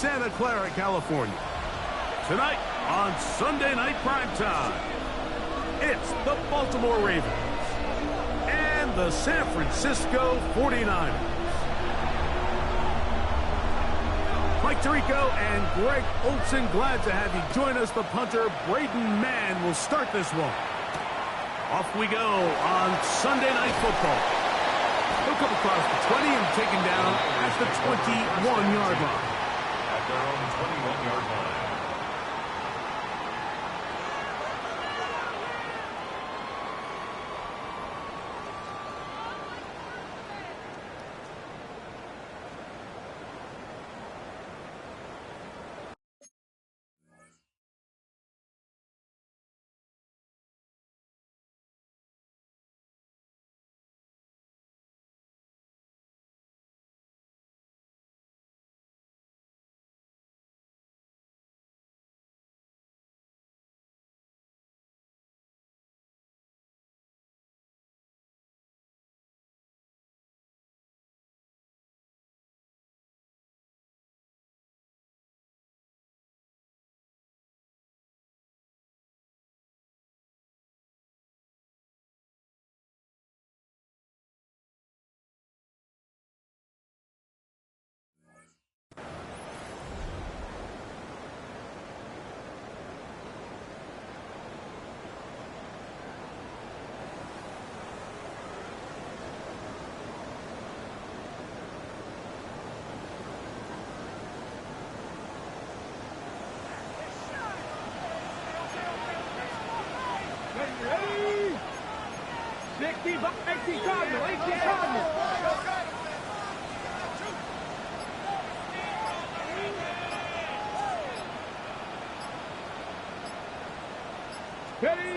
Santa Clara, California. Tonight on Sunday Night Primetime, it's the Baltimore Ravens and the San Francisco 49ers. Mike Tirico and Greg Olson, glad to have you join us. The punter, Braden Mann, will start this one. Off we go on Sunday Night Football. He'll come across the 20 and taken down at the 21-yard line. At their own 21-yard line. Ready? 18 Cardinal, 18 Cardinal. Ready?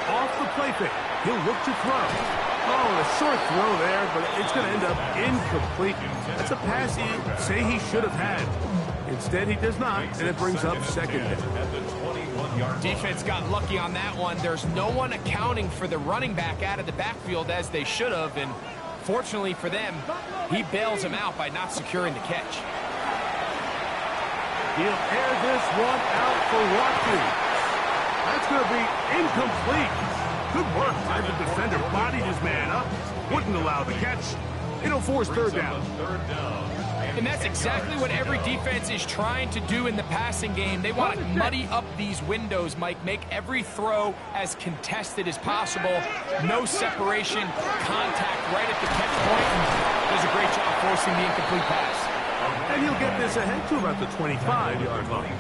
Off the play fake. He'll look to throw. Oh, a short throw there, but it's going to end up incomplete. That's a pass he'd say he should have had. Instead, he does not, and it brings up second down. Defense got lucky on that one. There's no one accounting for the running back out of the backfield as they should have, and fortunately for them, he bails him out by not securing the catch. He'll air this one out for Watkins. That's going to be incomplete. Good work by the defender. Bodied his man up. Wouldn't allow the catch. It'll force third down. And that's exactly what every defense is trying to do in the passing game. They want to muddy up these windows, Mike. Make every throw as contested as possible. No separation, contact right at the catch point. And does a great job forcing the incomplete pass. And he'll get this ahead to about the 25-yard line.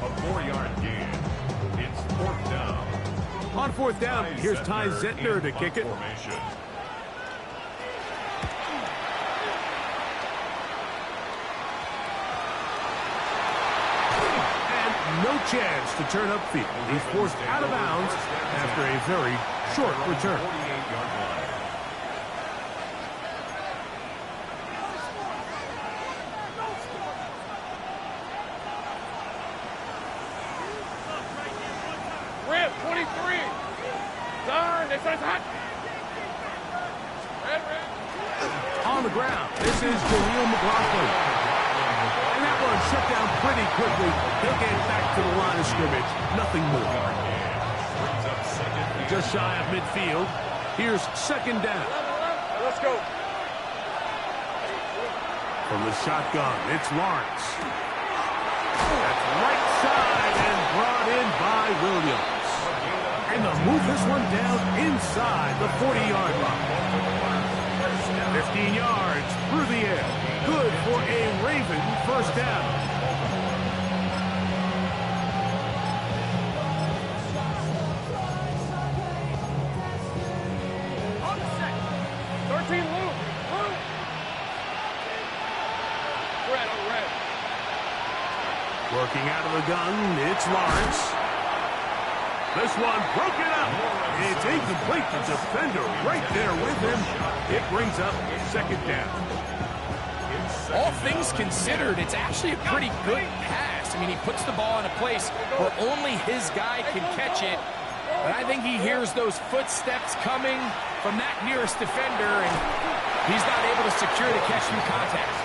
A 4-yard gain. It's fourth down. On fourth down, here's Ty Zentner to kick it. No chance to turn upfield. He's forced out of bounds after a very short return. Red 23. Darn, this is hot. Red. On the ground, this is Jaleel McLaughlin. And that one shut down pretty quickly. He'll get back to the line of scrimmage. Nothing more. Just shy of midfield. Here's second down. Let's go. From the shotgun, it's Lawrence. That's right side and brought in by Williams. And they'll move this one down inside the 40-yard line. 15 yards through the air. Good for a Raven first down. On the set. 13 Luke. Red. Working out of the gun, it's Lawrence. This one broken up. It's incomplete. The defender right there with him. It brings up second down. All things considered, it's actually a pretty good pass. I mean, he puts the ball in a place where only his guy can catch it. But I think he hears those footsteps coming from that nearest defender, and He's not able to secure the catch through contact.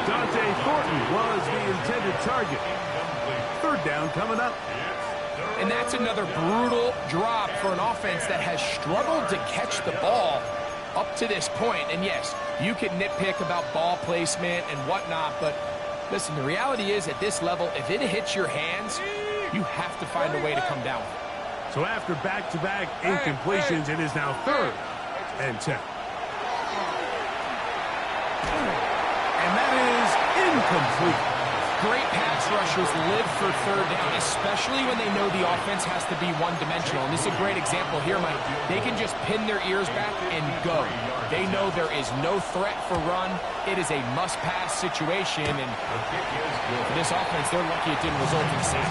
Dante Thornton was the intended target. Third down coming up. And that's another brutal drop for an offense that has struggled to catch the ball up to this point. And yes, you can nitpick about ball placement and whatnot, but listen, the reality is at this level, if it hits your hands, you have to find a way to come down with it. So after back-to-back incompletions, it is now 3rd and 10. And that is incomplete. Great pass rushers live for 3rd down, especially when they know the offense has to be one-dimensional. And this is a great example here, Mike. They can just pin their ears back and go. They know there is no threat for run. It is a must-pass situation. And for this offense, they're lucky it didn't result in a sack.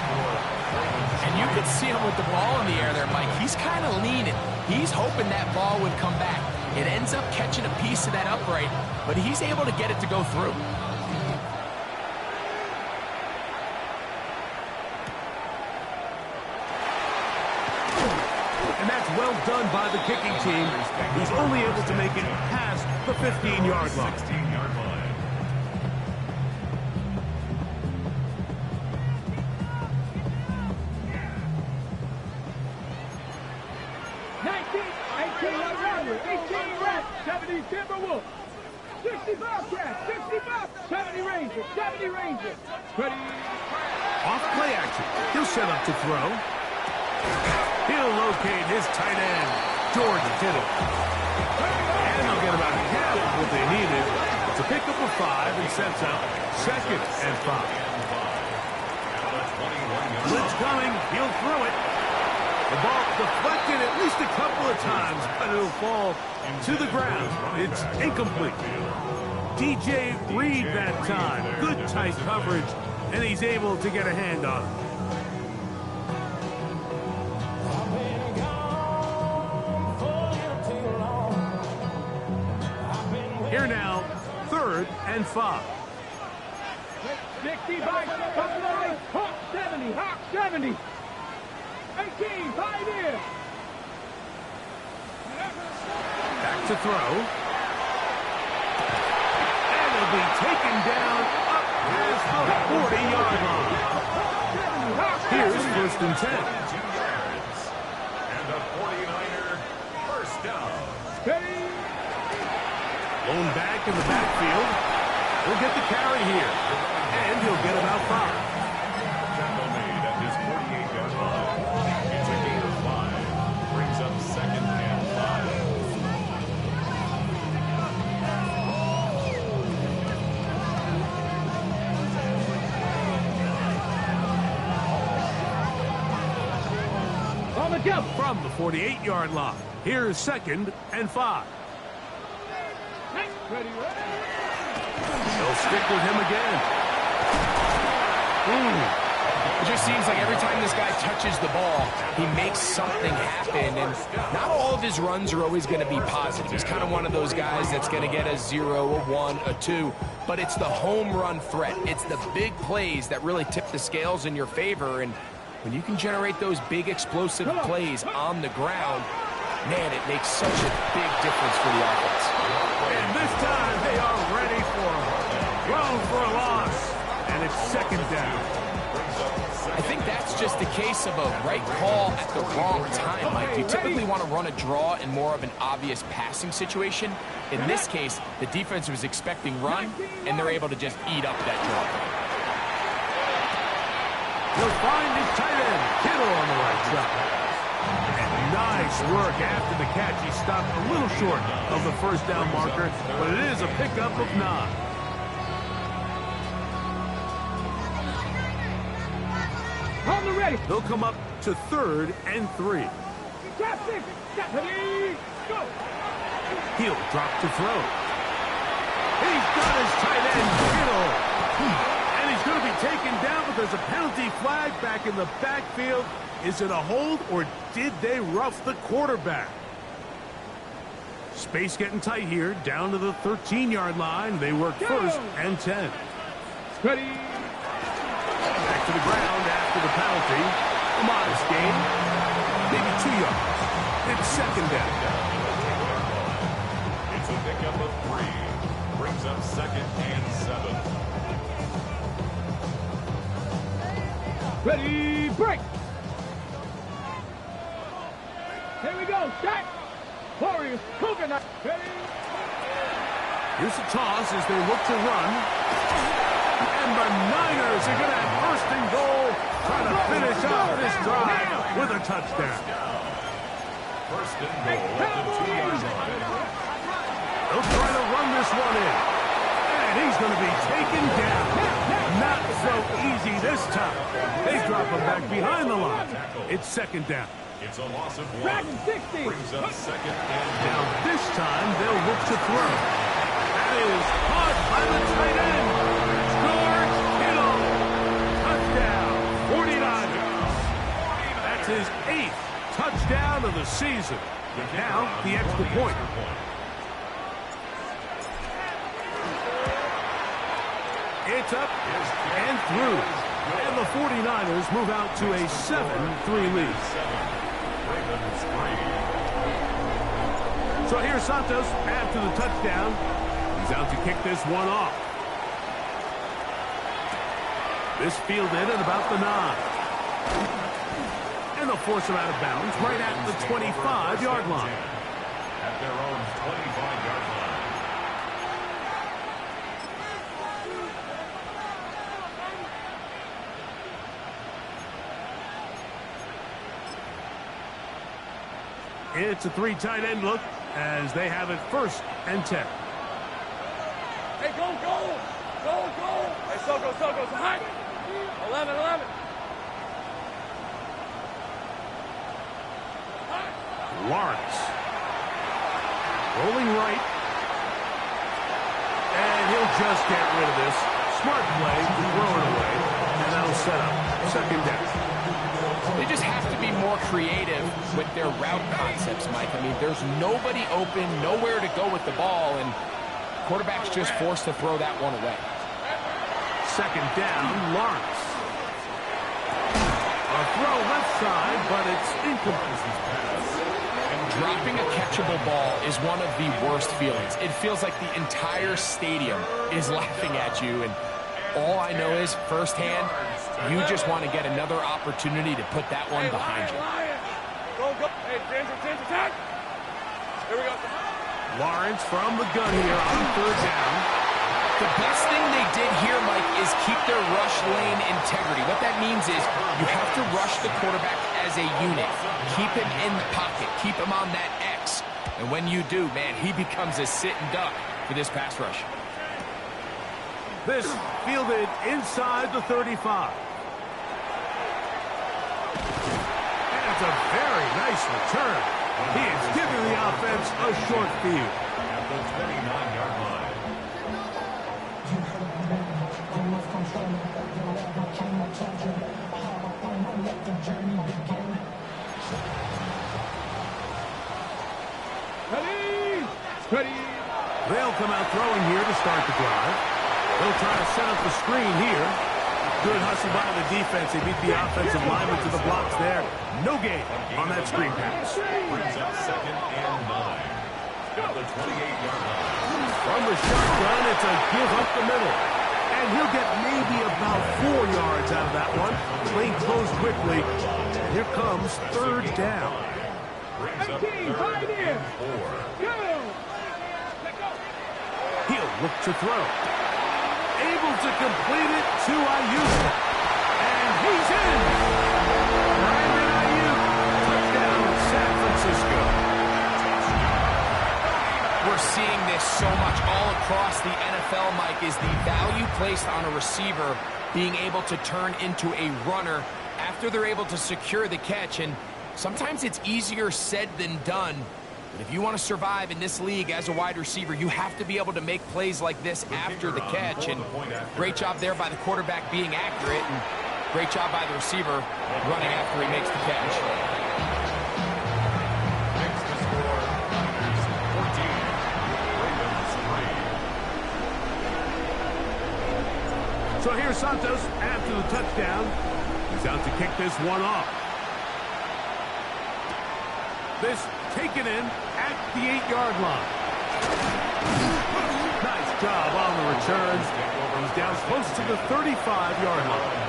And you can see him with the ball in the air there, Mike. He's kind of leaning. He's hoping that ball would come back. It ends up catching a piece of that upright, but he's able to get it to go through. And that's well done by the kicking team, who's only able to make it past the 15-yard line. 16-yard line. Timberwolves, 60 Bobcats, 50 Bobcats, 70 Rangers, 70 Rangers. Ready? Off play action. He'll set up to throw. He'll locate his tight end, George Kittle. And they'll get about half of what they needed to pick up a 5 and sets up 2nd and 5. Blitz coming. He'll throw it. The ball deflected at least a couple of times, but it'll fall to the ground. It's incomplete. DJ Reed that time. Good tight coverage, and he's able to get a hand on it. Here now, 3rd and 5. 60 by Hawk 70, Hawk 70. 18, 5 in. Back to throw. And it'll be taken down up past the 40-yard line. Here's 1st and 10. And the 49er first down. Lone back in the backfield. He'll get the carry here. And he'll get about 5. Tackle made at his 48-yard line. It's a gain of 5. Brings up 2nd and 5. On the jump. From the 48-yard line. Here's 2nd and 5. Ready, They'll stick with him again. It just seems like every time this guy touches the ball, he makes something happen. And not all of his runs are always going to be positive. He's kind of one of those guys that's going to get a 0, a 1, a 2. But it's the home run threat. It's the big plays that really tip the scales in your favor. And when you can generate those big explosive plays on the ground, man, it makes such a big difference for the offense. And this time they are ready for him. Thrown for a loss. And it's 2nd down. I think that's just a case of a right call at the wrong time, Mike. You typically want to run a draw in more of an obvious passing situation. In this case, the defense was expecting run, and they're able to just eat up that draw. He'll find his tight end, Kittle, on the right side. And nice work after the catch. He stopped a little short of the 1st down marker, but it is a pickup of 9. On the ready. They'll come up to 3rd and 3. Ready, go. He'll drop to throw. He's got his tight end, Kittle. And he's going to be taken down, but there's a penalty flag back in the backfield. Is it a hold, or did they rough the quarterback? Space getting tight here, down to the 13-yard line. They work 1st and 10. Ready. Back to the ground after the penalty. A modest gain. Maybe 2 yards. It's 2nd down. It's a up a 3. Brings up 2nd and 7. Ready, break. Here we go, shot. Warriors, coconut. Ready. Here's a toss as they look to run. And the Niners are going to have first and goal, trying to finish off this drive with a touchdown. First and goal at the 2-yard line. They'll try to run this one in. And he's going to be taken down. Not so easy this time. They drop him back behind the line. It's 2nd down. It's a loss of 1. Back in 60. Brings up 2nd and Now this time they'll look to throw. That is caught by the tight end. George Kittle. Touchdown. 49ers. That's his 8th touchdown of the season. Now the extra point. It's up and through. And the 49ers move out to a 7-3 lead. So here's Santos after the touchdown. He's out to kick this one off. This fielded at about the 9. And they'll force him out of bounds right at the 25-yard line. At their own 25-yard line. It's a 3 tight end look as they have it 1st and 10. Hey, go, go. Go, go. Hey, so go. High. 11. Lawrence. Rolling right. And he'll just get rid of this. Smart play, throw it away, and that'll set up 2nd down. They just have to be more creative with their route concepts, Mike. I mean, there's nobody open, nowhere to go with the ball, and quarterback's just forced to throw that one away. 2nd down, Lawrence. A throw left side, but it's incomplete. Dropping a catchable ball is one of the worst feelings. It feels like the entire stadium is laughing at you, and all I know is, firsthand, you just want to get another opportunity to put that one behind you. Go. Hey, attack. Here we go. Lawrence from the gun here on 3rd down. The best thing they did here, Mike, is keep their rush lane integrity. What that means is you have to rush the quarterback as a unit. Keep him in the pocket. Keep him on that X. And when you do, man, he becomes a sitting duck for this pass rush. This fielded inside the 35. And it's a very nice return. He is giving the offense a short field. At the 29-yard line. Ready. They'll come out throwing here to start the drive. They'll try to set up the screen here. Good hustle by the defense. They beat the offensive lineman to the blocks there. No gain on that screen pass. Brings up 2nd and 9. At the 28-yard line. From the shotgun, it's a give up the middle. And he'll get maybe about 4 yards out of that one. Lane closed quickly. And here comes 3rd down. Brings up 18, 3rd right in. and 4. Go. He'll look to throw. Able to complete it to Ayuk. And he's in. Brandon Ayuk. Touchdown, San Francisco. We're seeing this so much all across the NFL, Mike, is the value placed on a receiver being able to turn into a runner after they're able to secure the catch. And sometimes it's easier said than done. But if you want to survive in this league as a wide receiver, you have to be able to make plays like this after the catch. And great job there by the quarterback being accurate, and great job by the receiver running after he makes the catch. Makes the score, Niners 14, Ravens 3. So here's Santos after the touchdown. He's out to kick this one off. This taken in at the 8-yard line. Nice job on the return. He's down close to the 35-yard line.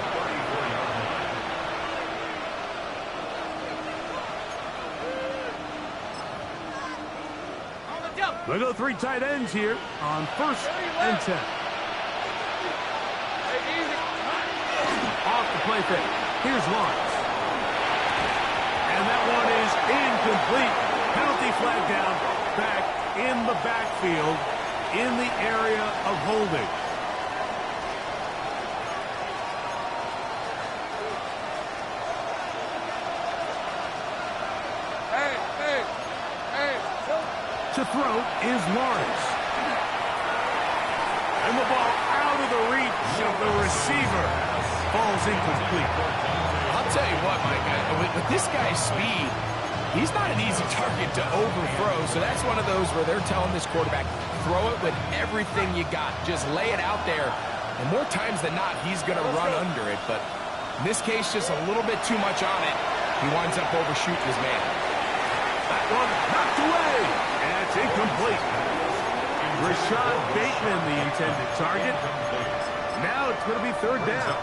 We'll go 3 tight ends here on 1st and 10. Off the play fake. Here's Lawrence. And that one is incomplete. Penalty flag down, back in the backfield, in the area of holding. To throw is Lawrence. And the ball out of the reach of the receiver. Ball's incomplete. I'll tell you what, Mike, with this guy's speed, he's not an easy target to overthrow. So that's one of those where they're telling this quarterback, throw it with everything you got. Just lay it out there. And more times than not, he's going to run under it. But in this case, just a little bit too much on it. He winds up overshooting his man. That one knocked away. And it's incomplete. Rashad Bateman, the intended target. Now it's going to be 3rd down.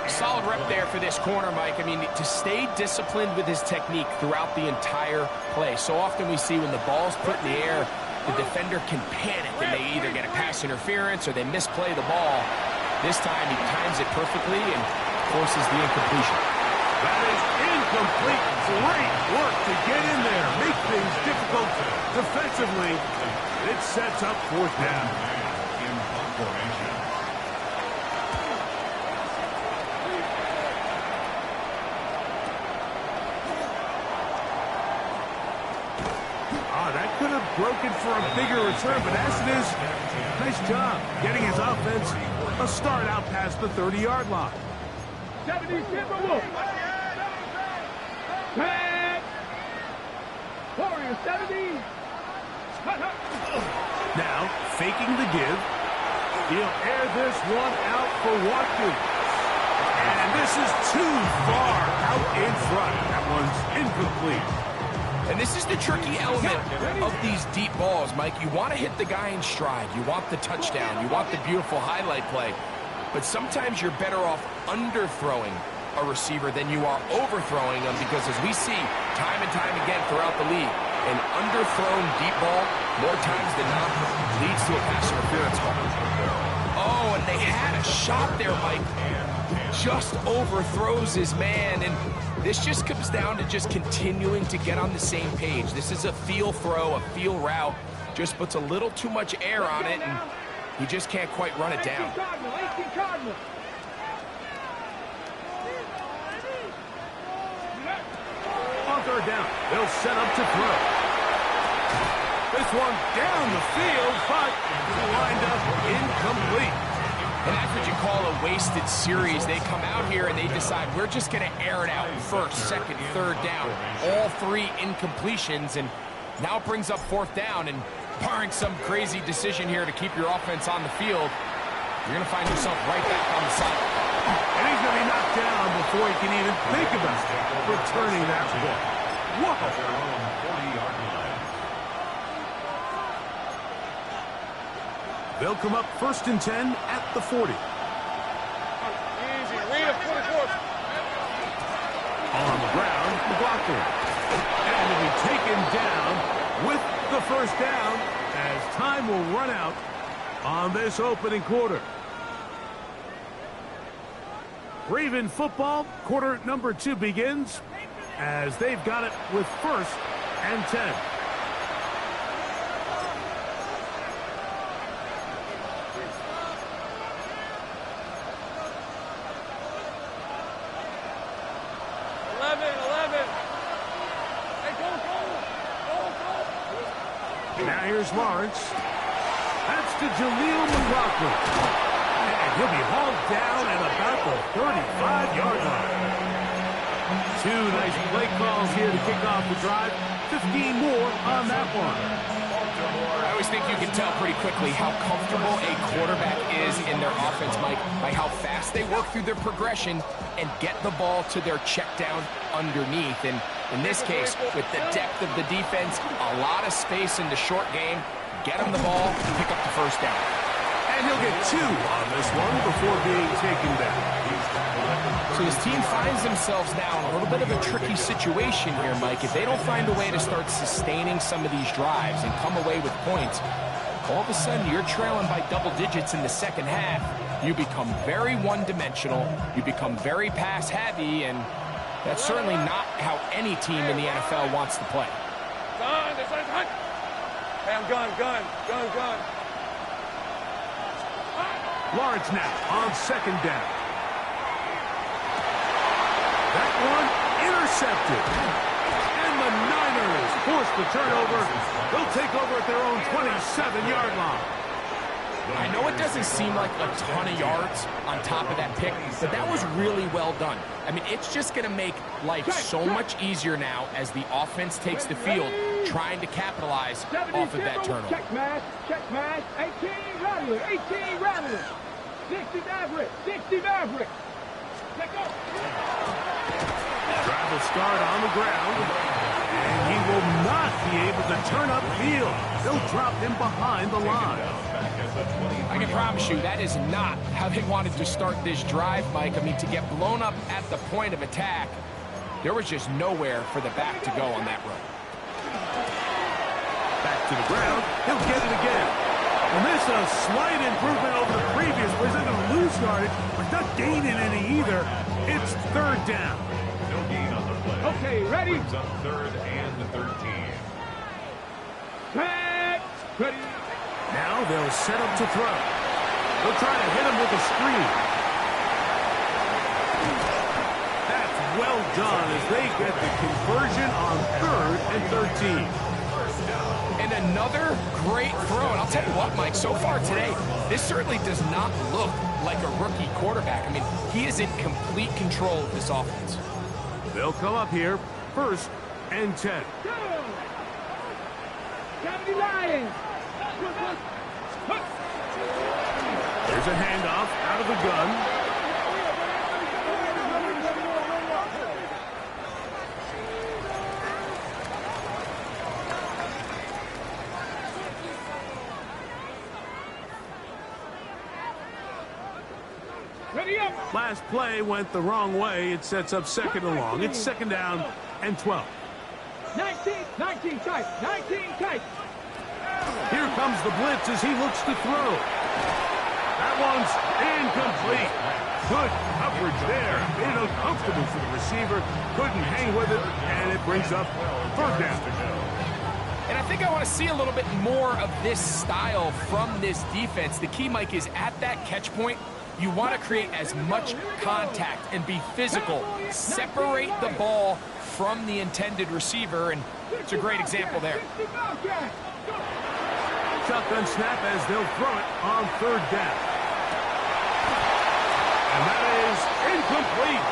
Solid rep there for this corner, Mike. I mean, to stay disciplined with his technique throughout the entire play. So often we see when the ball's put in the air, the defender can panic and they either get a pass interference or they misplay the ball. This time he times it perfectly and forces the incompletion. That is incomplete. Great work to get in there. Make things difficult defensively. It sets up 4th down. In formation. That could have broken for a bigger return, but as it is, nice job getting his offense a start out past the 30-yard line. 70 Timberwolves. Tag. Warrior 70. Now, faking the give. He'll air this one out for Watkins. And this is too far out in front. That one's incomplete. And this is the tricky element of these deep balls, Mike. You want to hit the guy in stride. You want the touchdown. You want the beautiful highlight play. But sometimes you're better off underthrowing a receiver than you are overthrowing them, because as we see time and time again throughout the league, an underthrown deep ball, more times than not, leads to a pass interference call. Oh, and they had a shot there, Mike. Just overthrows his man, and this just comes down to just continuing to get on the same page. This is a feel throw, a feel route. Just puts a little too much air on it, and he just can't quite run it down. On 3rd down, they'll set up to throw. This one down the field, but lined up incomplete. And that's what you call a wasted series. They come out here and they decide, we're just going to air it out 1st, 2nd, 3rd down. All 3 incompletions, and now it brings up 4th down. And barring some crazy decision here to keep your offense on the field, you're going to find yourself right back on the side. And he's going to be knocked down before he can even think about returning that ball. Whoa! They'll come up 1st and 10 at the 40. Easy, read it, 44. On the ground, McLaughlin. And he'll be taken down with the 1st down as time will run out on this opening quarter. Raven football, quarter number 2 begins as they've got it with 1st and 10. Now here's Lawrence. That's to Jaleel McLaughlin. And he'll be hauled down at about the 35-yard line. 2 nice play calls here to kick off the drive. 15 more on that one. I always think you can tell pretty quickly how comfortable a quarterback is in their offense, Mike, by how fast they work through their progression and get the ball to their check down underneath. And in this case, with the depth of the defense, a lot of space in the short game, get him the ball, pick up the first down. And he'll get 2 on this one before being taken down. So his team finds themselves now in a little bit of a tricky situation here, Mike. If they don't find a way to start sustaining some of these drives and come away with points, all of a sudden you're trailing by double digits in the second half. You become very one-dimensional. You become very pass-heavy, and that's certainly not how any team in the NFL wants to play. Gun, this one's hunt. Hey, I'm gun. Lawrence now on second down. That one intercepted. And the Niners force the turnover. They'll take over at their own 27-yard line. I know it doesn't seem like a ton of yards on top of that pick, but that was really well done. I mean, it's just going to make life so much easier now as the offense takes the field, trying to capitalize off of that turnover. Check mash. 18 Rattler. 60 Maverick. Let go. Drive will start on the ground. And he will not be able to turn upfield. They'll drop him behind the line. I can promise you that is not how they wanted to start this drive, Mike. I mean, to get blown up at the point of attack, there was just nowhere for the back to go on that run. Back to the ground. He'll get it again. And this is a slight improvement over the previous play. They're going to lose yardage, but not gaining any either. It's third down. No gain on the play. Okay, ready? Brings up 3rd and 13. Back. Ready. Now they'll set up to throw. They'll try to hit him with a screen. That's well done as they get the conversion on 3rd and 13. And another great throw. And I'll tell you what, Mike, so far today, this certainly does not look like a rookie quarterback. I mean, he is in complete control of this offense. They'll come up here, 1st and 10. Go. 70 Lions. There's a handoff out of the gun. Ready up. Last play went the wrong way. It sets up 2nd and long. It's 2nd down and 12. 19 tight. Here comes the blitz as he looks to throw. That one's incomplete. Good coverage there. Made it uncomfortable for the receiver. Couldn't hang with it, and it brings up 3rd down. And I think I want to see a little bit more of this style from this defense. The key, Mike, is at that catch point, you want to create as much contact and be physical. Separate the ball from the intended receiver, and it's a great example there. Shotgun snap as they'll throw it on 3rd down. And that is incomplete.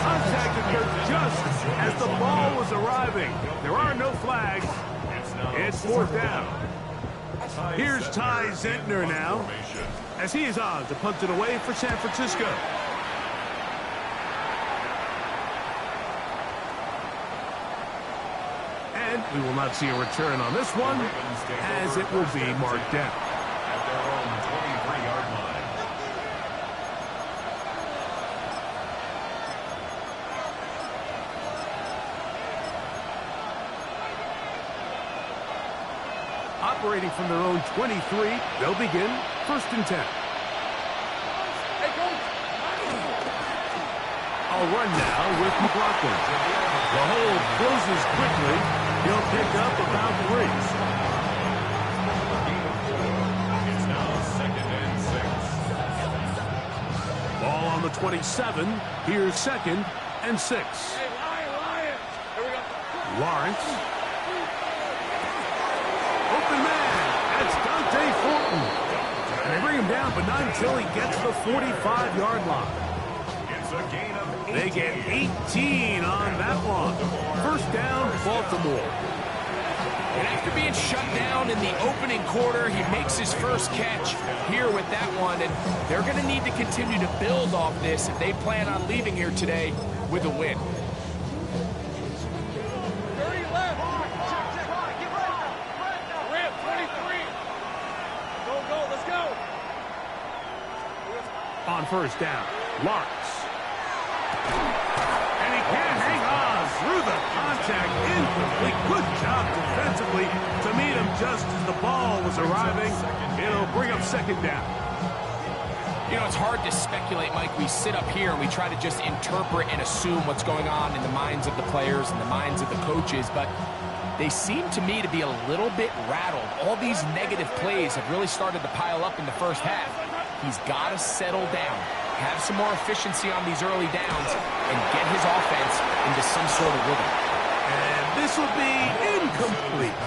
Contact occurred just as the ball was arriving. There are no flags. It's 4th down. Here's Ty Zentner now, as he is on to punt it away for San Francisco. And we will not see a return on this one, as it will be marked down. At their own 23-yard line. Operating from their own 23, they'll begin 1st and 10. I'll run now with McLaughlin. The hole closes quickly. He'll pick up about 3. It's now 2nd and 6. Ball on the 27. Here's 2nd and 6. Hey, Lion. Here we go. Lawrence. Open man. That's Dante Fortin. And they bring him down, but not until he gets the 45-yard line. It's a gain of 18. They get 18 on that one. 1st down, Baltimore. And after being shut down in the opening quarter, he makes his first catch here with that one. And they're going to need to continue to build off this if they plan on leaving here today with a win. 30 left. Check. Get right. Red, 23. on first down. Lawrence. And he can't hang on through the contact. Incomplete. Good job defensively to meet him just as the ball was arriving. It'll bring up second down. You know, it's hard to speculate, Mike. We sit up here and we try to just interpret and assume what's going on in the minds of the players and the minds of the coaches, but they seem to me to be a little bit rattled. All these negative plays have really started to pile up in the first half. He's got to settle down, have some more efficiency on these early downs, and get his offense into some sort of rhythm. And this will be incomplete.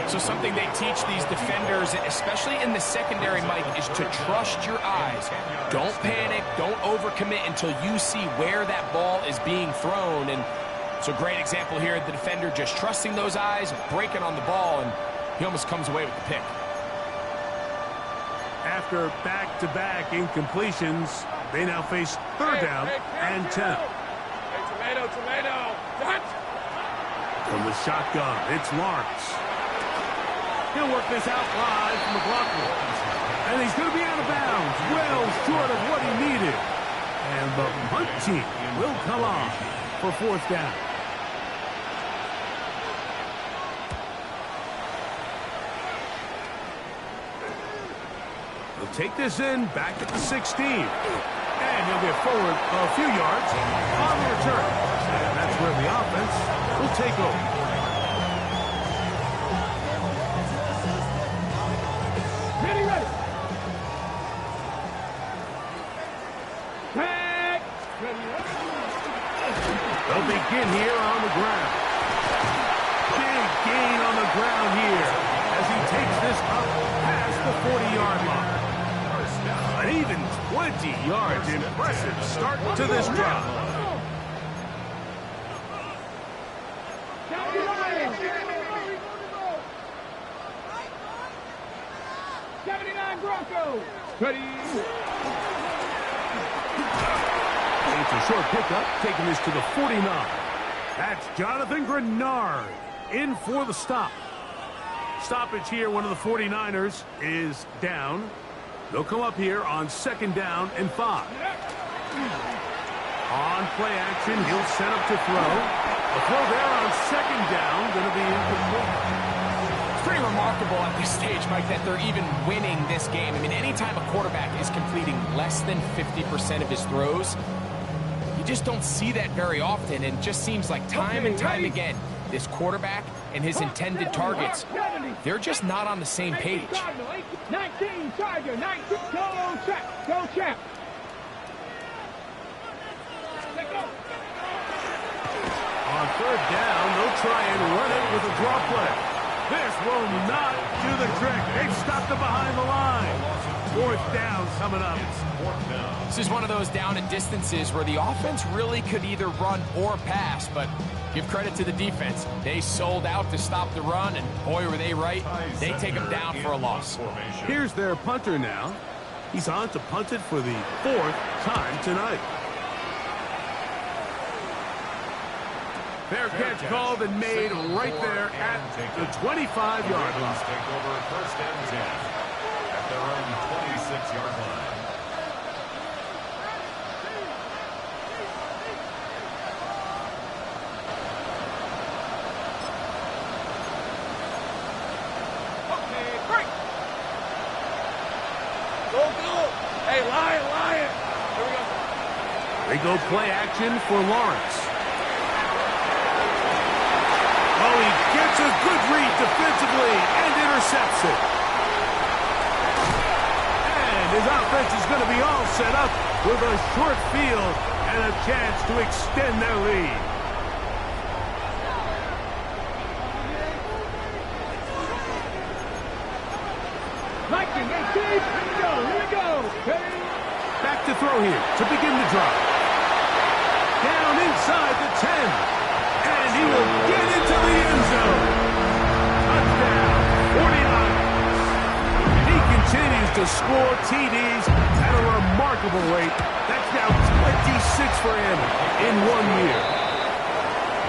So something they teach these defenders, especially in the secondary, Mike, is to trust your eyes. Don't panic, don't overcommit until you see where that ball is being thrown. And it's a great example here, the defender just trusting those eyes, breaking on the ball, and he almost comes away with the pick. After back-to-back incompletions, they now face third down and 10. Hey, tomato. Touch. From the shotgun, it's Lawrence. He'll work this out live from McLaughlin. And he's going to be out of bounds, well short of what he needed. And the punt team will come on for fourth down. He'll take this in back at the 16. And he'll get forward a few yards on the return. And that's where the offense will take over. Ready. Tag. They'll begin here on the ground. Big gain on the ground here as he takes this up past the 40-yard line. An even 20 yards. Impressive start to this drive. 79 Broncos. Ready. It's a short pickup, taking this to the 49. That's Jonathan Grenard in for the stop. Stoppage here, one of the 49ers is down. They'll come up here on second down and 5. On play action, he'll set up to throw. The throw there on second down, going to be incomplete. It's pretty remarkable at this stage, Mike, that they're even winning this game. I mean, anytime a quarterback is completing less than 50% of his throws, you just don't see that very often, and it just seems like time and time again, this quarterback and his intended targets, they're just not on the same page. 19 Charger, 19, go Champ. On third down, they'll try and run it with a draw play. This will not do the trick. They've stopped it behind the line. Fourth down coming up. This is one of those down and distances where the offense really could either run or pass, but give credit to the defense. They sold out to stop the run, and boy, were they right. They take them down for a loss. Here's their punter now. He's on to punt it for the 4th time tonight. Fair catch called and made right there at the 25-yard line. Take over first and 10 at their own 26-yard line. Okay, break. Go. Hey, Lion. Here we go. They go play action for Lawrence. Oh, he gets a good read defensively and intercepts it. And his offense is going to be all set up with a short field and a chance to extend their lead. Lightning, here we go. Back to throw here to begin the drive. Down inside the 10. And he will get into the end zone. Touchdown, 49. He continues to score TDs at a remarkable rate. That's now 26 for him in 1 year.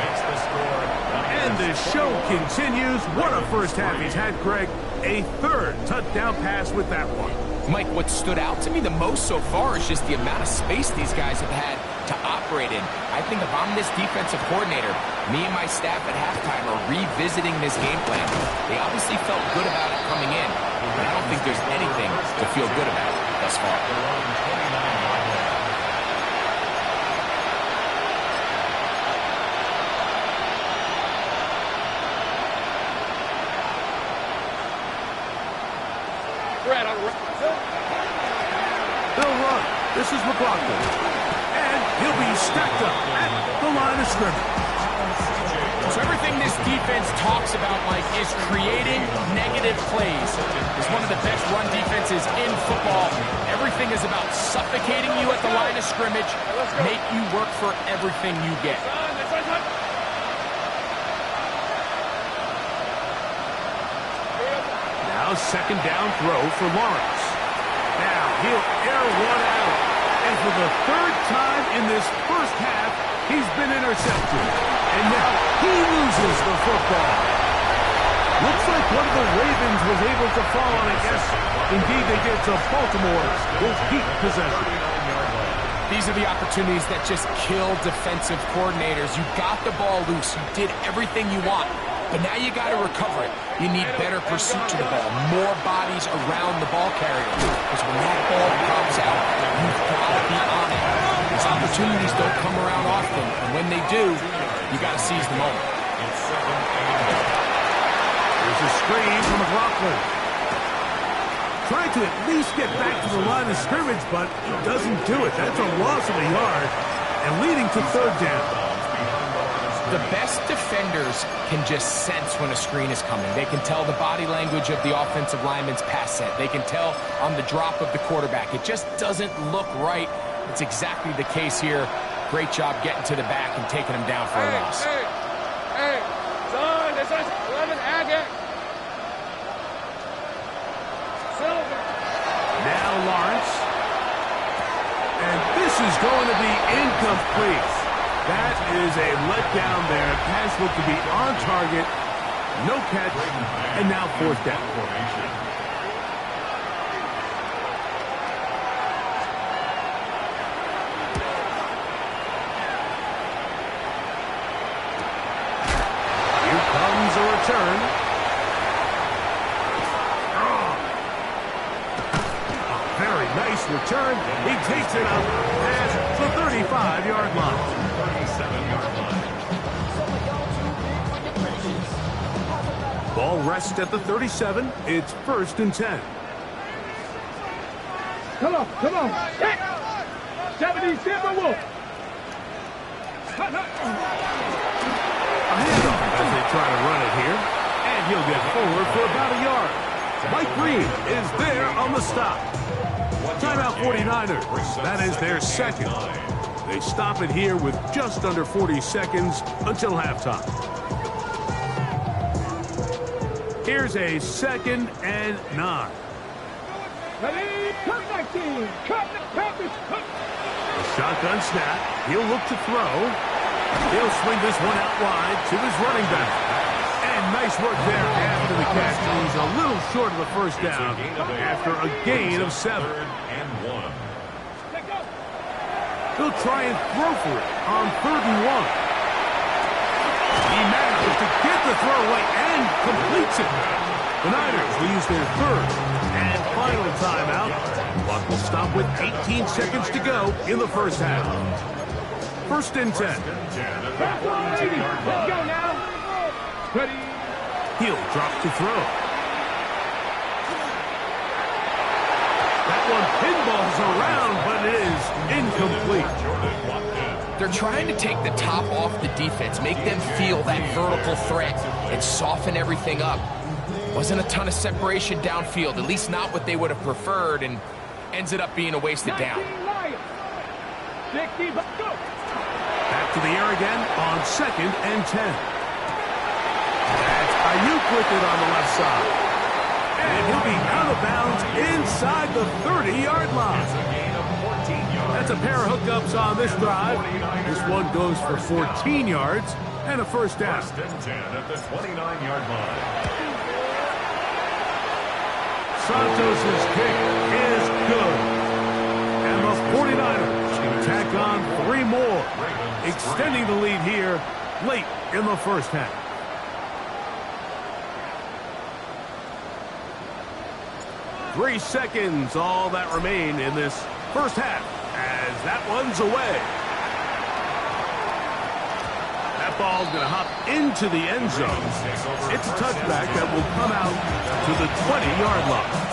Makes the score. And the show continues. What a first half he's had, Greg. A 3rd touchdown pass with that one. Mike, what stood out to me the most so far is just the amount of space these guys have had to operate in. I think if I'm this defensive coordinator, me and my staff at halftime are revisiting this game plan. They obviously felt good about it coming in, but I don't think there's anything to feel good about thus far. They'll run. This is McLaughlin. And he'll be stacked up at the line of scrimmage. So everything this defense talks about, Mike, is creating negative plays. It's one of the best run defenses in football. Everything is about suffocating you at the line of scrimmage, make you work for everything you get. Now second down throw for Lawrence. Now he'll air one out. And for the third time in this first half, he's been intercepted. And now he loses the football. Looks like one of the Ravens was able to fall on it. Yes, indeed they did. So Baltimore will keep possession. These are the opportunities that just kill defensive coordinators. You got the ball loose. You did everything you want. But now you got to recover it. You need better pursuit to the ball, more bodies around the ball carrier. Because when that ball pops out, you've got to be on it. These opportunities don't come around often, and when they do, you got to seize the moment. There's a screen from McLaughlin. Trying to at least get back to the line of scrimmage, but he doesn't do it. That's a loss of a yard, and leading to third down. The best defenders can just sense when a screen is coming. They can tell the body language of the offensive lineman's pass set. They can tell on the drop of the quarterback. It just doesn't look right. It's exactly the case here. Great job getting to the back and taking him down for a loss. Hey, son, this is 11 Agate. Silver. Now Lawrence. And this is going to be incomplete. That is a letdown there. Pass looked to be on target. No catch. And now fourth down. Here comes a return. A very nice return. He takes it up past the 35-yard line. Ball rests at the 37. It's 1st and 10. Come on. Hit. 70 Timberwolf. A handoff as they try to run it here. And he'll get forward for about a yard. Mike Green is there on the stop. Timeout 49ers. That is their second. They stop it here with just under 40 seconds until halftime. Here's a 2nd and 9. Ready? Cut 19. Cut. A shotgun snap. He'll look to throw. He'll swing this one out wide to his running back. And nice work there after the catch. He's a little short of the first down after a gain of 7. He'll try and throw for it on 3rd and 1. He manages to get the throw away and completes it. The Niners will use their 3rd and final timeout. Clock will stop with 18 seconds to go in the first half. 1st and 10. Let's go now. Ready? He'll drop to throw. That one pinballs around, but it is incomplete. They're trying to take the top off the defense, make them feel that vertical threat, and soften everything up. Wasn't a ton of separation downfield, at least not what they would have preferred, and ends it up being a wasted down. Back to the air again on 2nd and 10. That's Ayuk with it on the left side. And he'll be out of bounds inside the 30-yard line. That's a pair of hookups on this drive. This one goes for 14 yards and a first down. 1st and 10 at the 29-yard line. Santos' kick is good. And the 49ers tack on 3 more, extending the lead here late in the first half. Three seconds, all that remain in this first half, as that one's away. That ball's going to hop into the end zone. It's a touchback that will come out to the 20-yard line.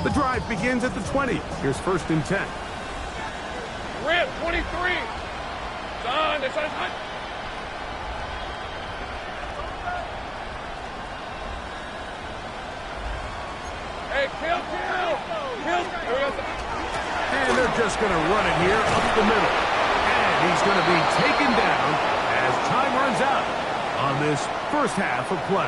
The drive begins at the 20. Here's 1st and 10. Red 23. Son, it's on. Hey, kill. And they're just going to run it here up the middle. And he's going to be taken down as time runs out on this first half of play.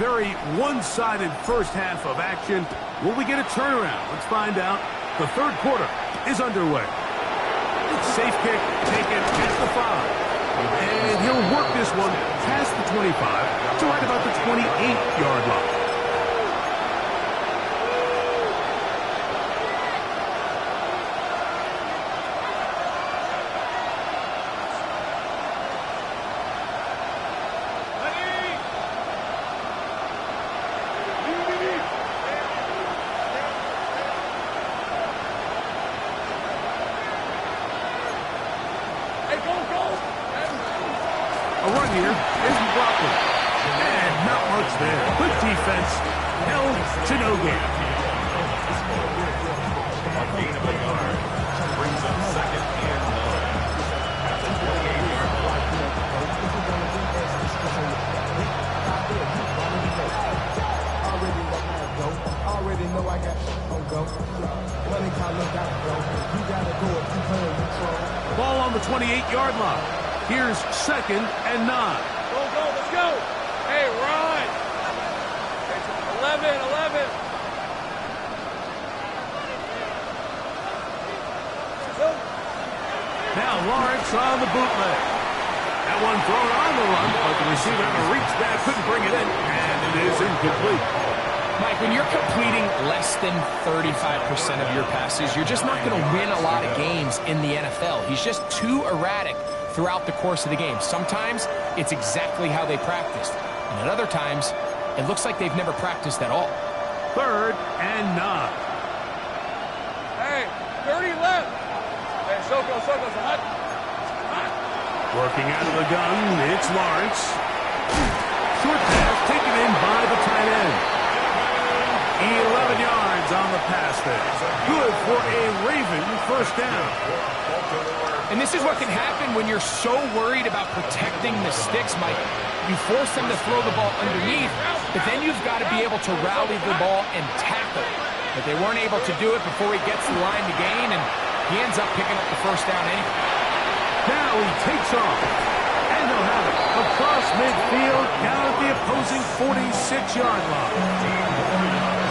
Very one-sided first half of action. Will we get a turnaround? Let's find out. The third quarter is underway. Safe kick taken at the 5. And he'll work this one past the 25 to right about the 28-yard line. run here is McLaughlin. And not much there. Good defense. Held to no gain. A gain of a yard. Brings up second and 9. At the 28-yard line. Already know I got on go. Money calling down, bro. You gotta go if you playing control. Ball on the 28-yard line. Here's second and 9. Go, let's go. Hey, run. 11. Now Lawrence on the bootleg. That one thrown on the run, but the receiver had to reach that, couldn't bring it in, and it is incomplete. Mike, when you're completing less than 35% of your passes, you're just not going to win a lot of games in the NFL. He's just too erratic throughout the course of the game. Sometimes it's exactly how they practiced, and at other times, it looks like they've never practiced at all. Third and 9. Hey, 30 left. Hey, Soko, hot. Working out of the gun, it's Lawrence. Short pass taken in by the tight end. 11 yards on the pass there. Good for a Raven first down. And this is what can happen when you're so worried about protecting the sticks, Mike. You force them to throw the ball underneath, but then you've got to be able to rally the ball and tackle. But they weren't able to do it before he gets the line to gain, and he ends up picking up the first down anyway. Now he takes off. And they'll have it across midfield down at the opposing 46-yard line.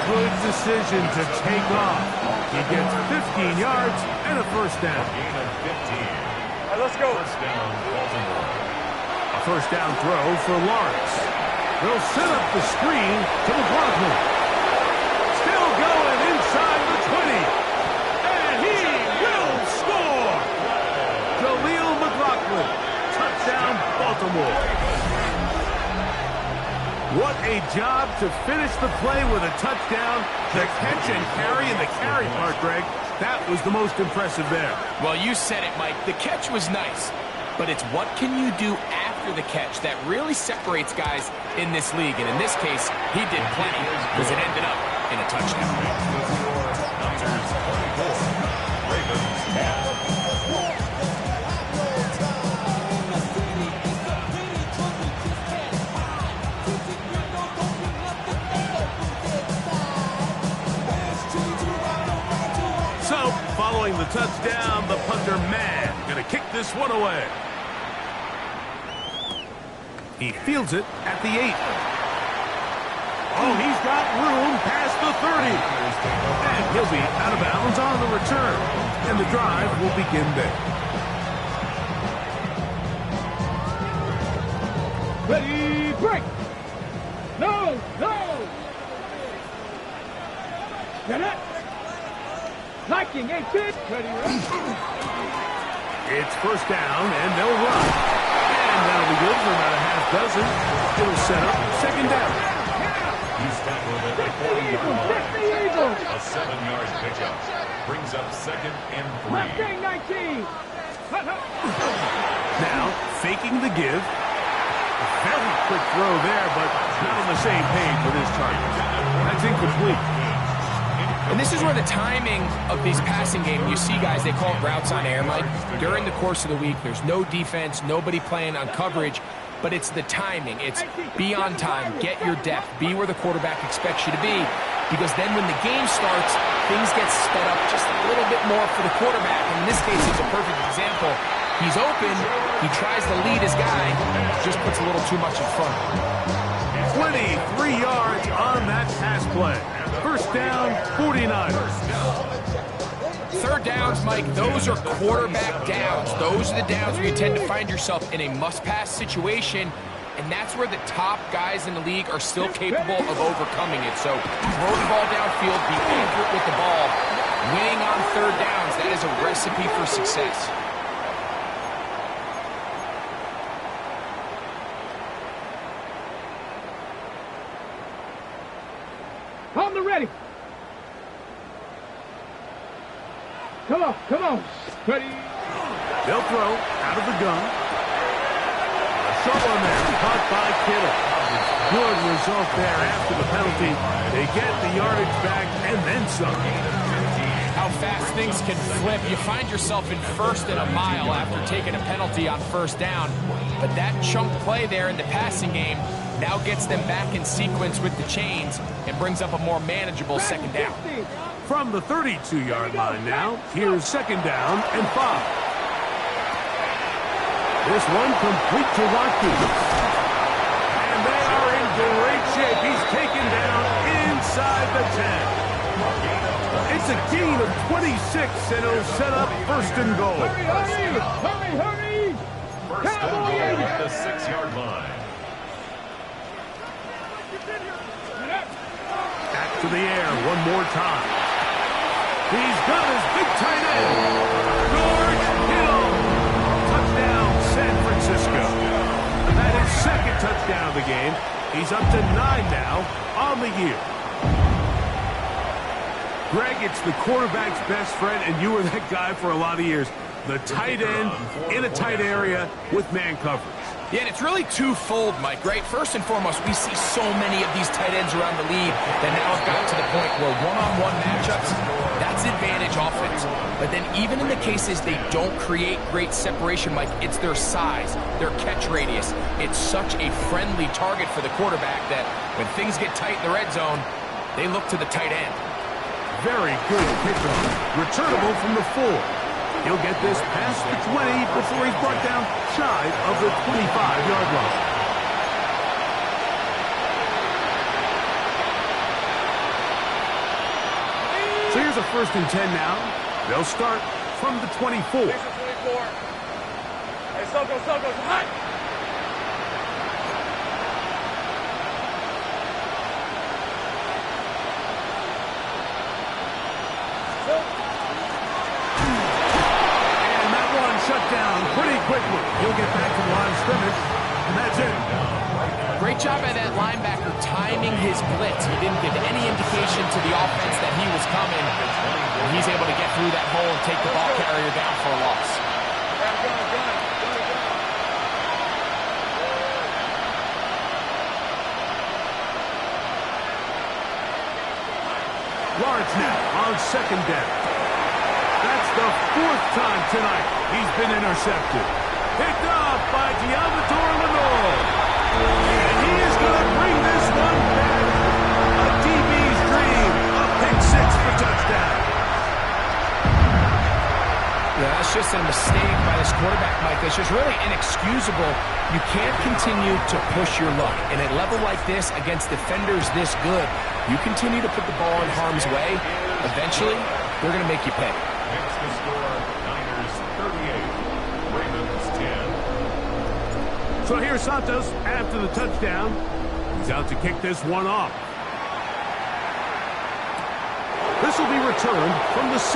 Good decision to take off. He gets 15 yards and a first down. Gain of 15. All right, let's go. First down, Baltimore. A first down throw for Lawrence. They'll set up the screen to McLaughlin. Still going inside the 20. And he will score. Jaleel McLaughlin. Touchdown, Baltimore. What a job to finish the play with a touchdown. The catch and carry, and the carry part, Greg, that was the most impressive there. Well, you said it, Mike. The catch was nice, but it's what can you do after the catch that really separates guys in this league. And in this case, he did plenty because it ended up in a touchdown. Niners 24. Ravens 10. So, following the touchdown, the punter man going to kick this one away. He fields it at the 8. Oh, he's got room past the 30. And he'll be out of bounds on the return. And the drive will begin there. Ready, break. No. Get it. Liking 18. Ready, It's first down, and they'll run. And that'll be good for about a half dozen. It'll set up second down. He's tackled at the 40-yard line. A 7-yard pickup. Brings up second and 3. Mustang 19. Now, faking the give. A very quick throw there, but not on the same page with his target. That's incomplete. And this is where the timing of these passing games, you see guys, they call it routes on air, Mike. During the course of the week, there's no defense, nobody playing on coverage, but it's the timing. It's be on time, get your depth, be where the quarterback expects you to be, because then when the game starts, things get sped up just a little bit more for the quarterback. And in this case, it's a perfect example. He's open, he tries to lead his guy, just puts a little too much in front. 23 yards on that pass play. First down, 49ers. Third downs, Mike, those are quarterback downs. Those are the downs where you tend to find yourself in a must-pass situation, and that's where the top guys in the league are still capable of overcoming it. So throw the ball downfield, be accurate with the ball. Winning on third downs, that is a recipe for success. On the ready. Come on. Ready. They'll throw out of the gun. A trouble in there. Caught by Kittle. Good result there after the penalty. They get the yardage back and then some. How fast things can flip. You find yourself in first and a mile after taking a penalty on first down. But that chunk play there in the passing game now gets them back in sequence with the chains and brings up a more manageable second down. From the 32-yard line now, here's second down and 5. This one complete to Watkins. And they are in great shape. He's taken down inside the 10. It's a gain of 26, and it'll set up first and goal. Hurry, hurry, hurry, hurry. First and goal at the 6-yard line. Back to the air one more time. He's got his big tight end. George Kittle. Touchdown, San Francisco. That is second touchdown of the game. He's up to 9 now on the year. Greg, it's the quarterback's best friend, and you were that guy for a lot of years. The tight end in a tight area with man coverage. Yeah, and it's really twofold, Mike, right? First and foremost, we see so many of these tight ends around the league that now have gotten to the point where one-on-one matchups, that's advantage offense. But then even in the cases they don't create great separation, Mike, it's their size, their catch radius. It's such a friendly target for the quarterback that when things get tight in the red zone, they look to the tight end. Very good kickoff. Returnable from the 4. He'll get this past the 20 before he's brought down shy of the 25-yard line. So here's a first and 10 now. They'll start from the 24. Hey, Soko, hot. Down pretty quickly. He'll get back to the line of scrimmage, and that's it. Great job by that linebacker timing his blitz. He didn't give any indication to the offense that he was coming. And he's able to get through that hole and take the ball carrier down for a loss. Lawrence now on second down. That's the 4th time tonight he's been intercepted. Picked off by Diamatore Lenore. And he is going to bring this one back. A DB's dream. A pick 6 for touchdown. Yeah, that's just a mistake by this quarterback, Mike. That's just really inexcusable. You can't continue to push your luck. And at a level like this, against defenders this good, you continue to put the ball in harm's way, eventually, they're going to make you pay. Next to score, Niners 38, Ravens 10. So here's Santos after the touchdown. He's out to kick this one off. This will be returned from the 6.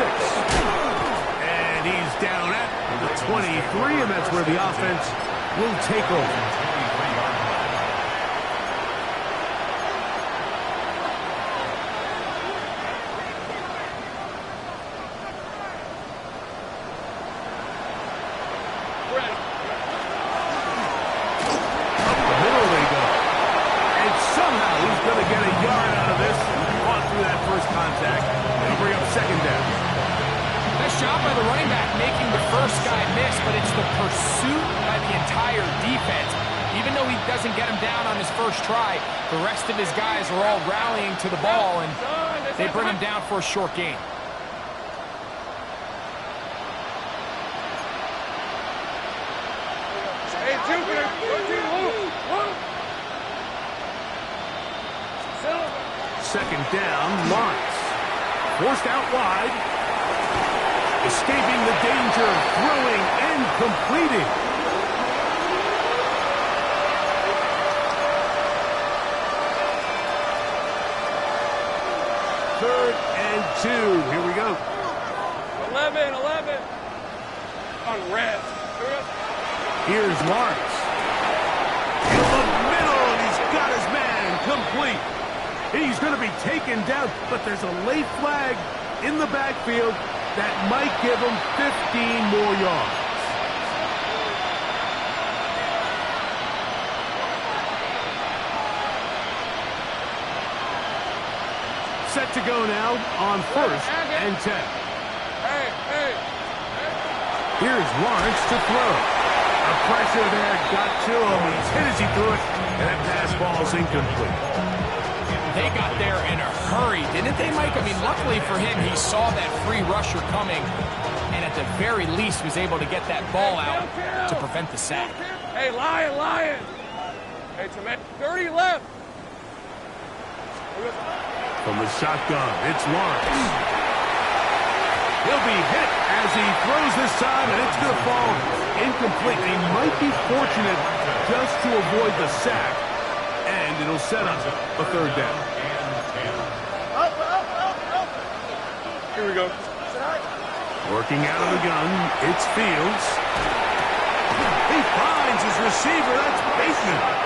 And he's down at the 23, and that's where the offense will take over. The rest of his guys are all rallying to the ball, and they bring him down for a short gain. Hey, Jupiter. Second down, Lawrence. Forced out wide. Escaping the danger of throwing and completing. Third and 2. Here we go. 11. On red. Here's Lawrence. In the middle, and he's got his man complete. He's going to be taken down, but there's a late flag in the backfield that might give him 15 more yards. to go now on 1st and 10. Here's Lawrence to throw. The pressure there got to him. He's hit as he threw it, and that pass ball is incomplete. They got there in a hurry, didn't they, Mike? I mean, luckily for him, he saw that free rusher coming, and at the very least was able to get that ball out to prevent the sack. Hey, Lion! Hey, 30 left. From the shotgun, it's Lawrence. He'll be hit as he throws this time, and it's going to fall incomplete. They might be fortunate just to avoid the sack, and it'll set up a 3rd down. Here we go. Working out of the gun, it's Fields. He finds his receiver. That's Bateman.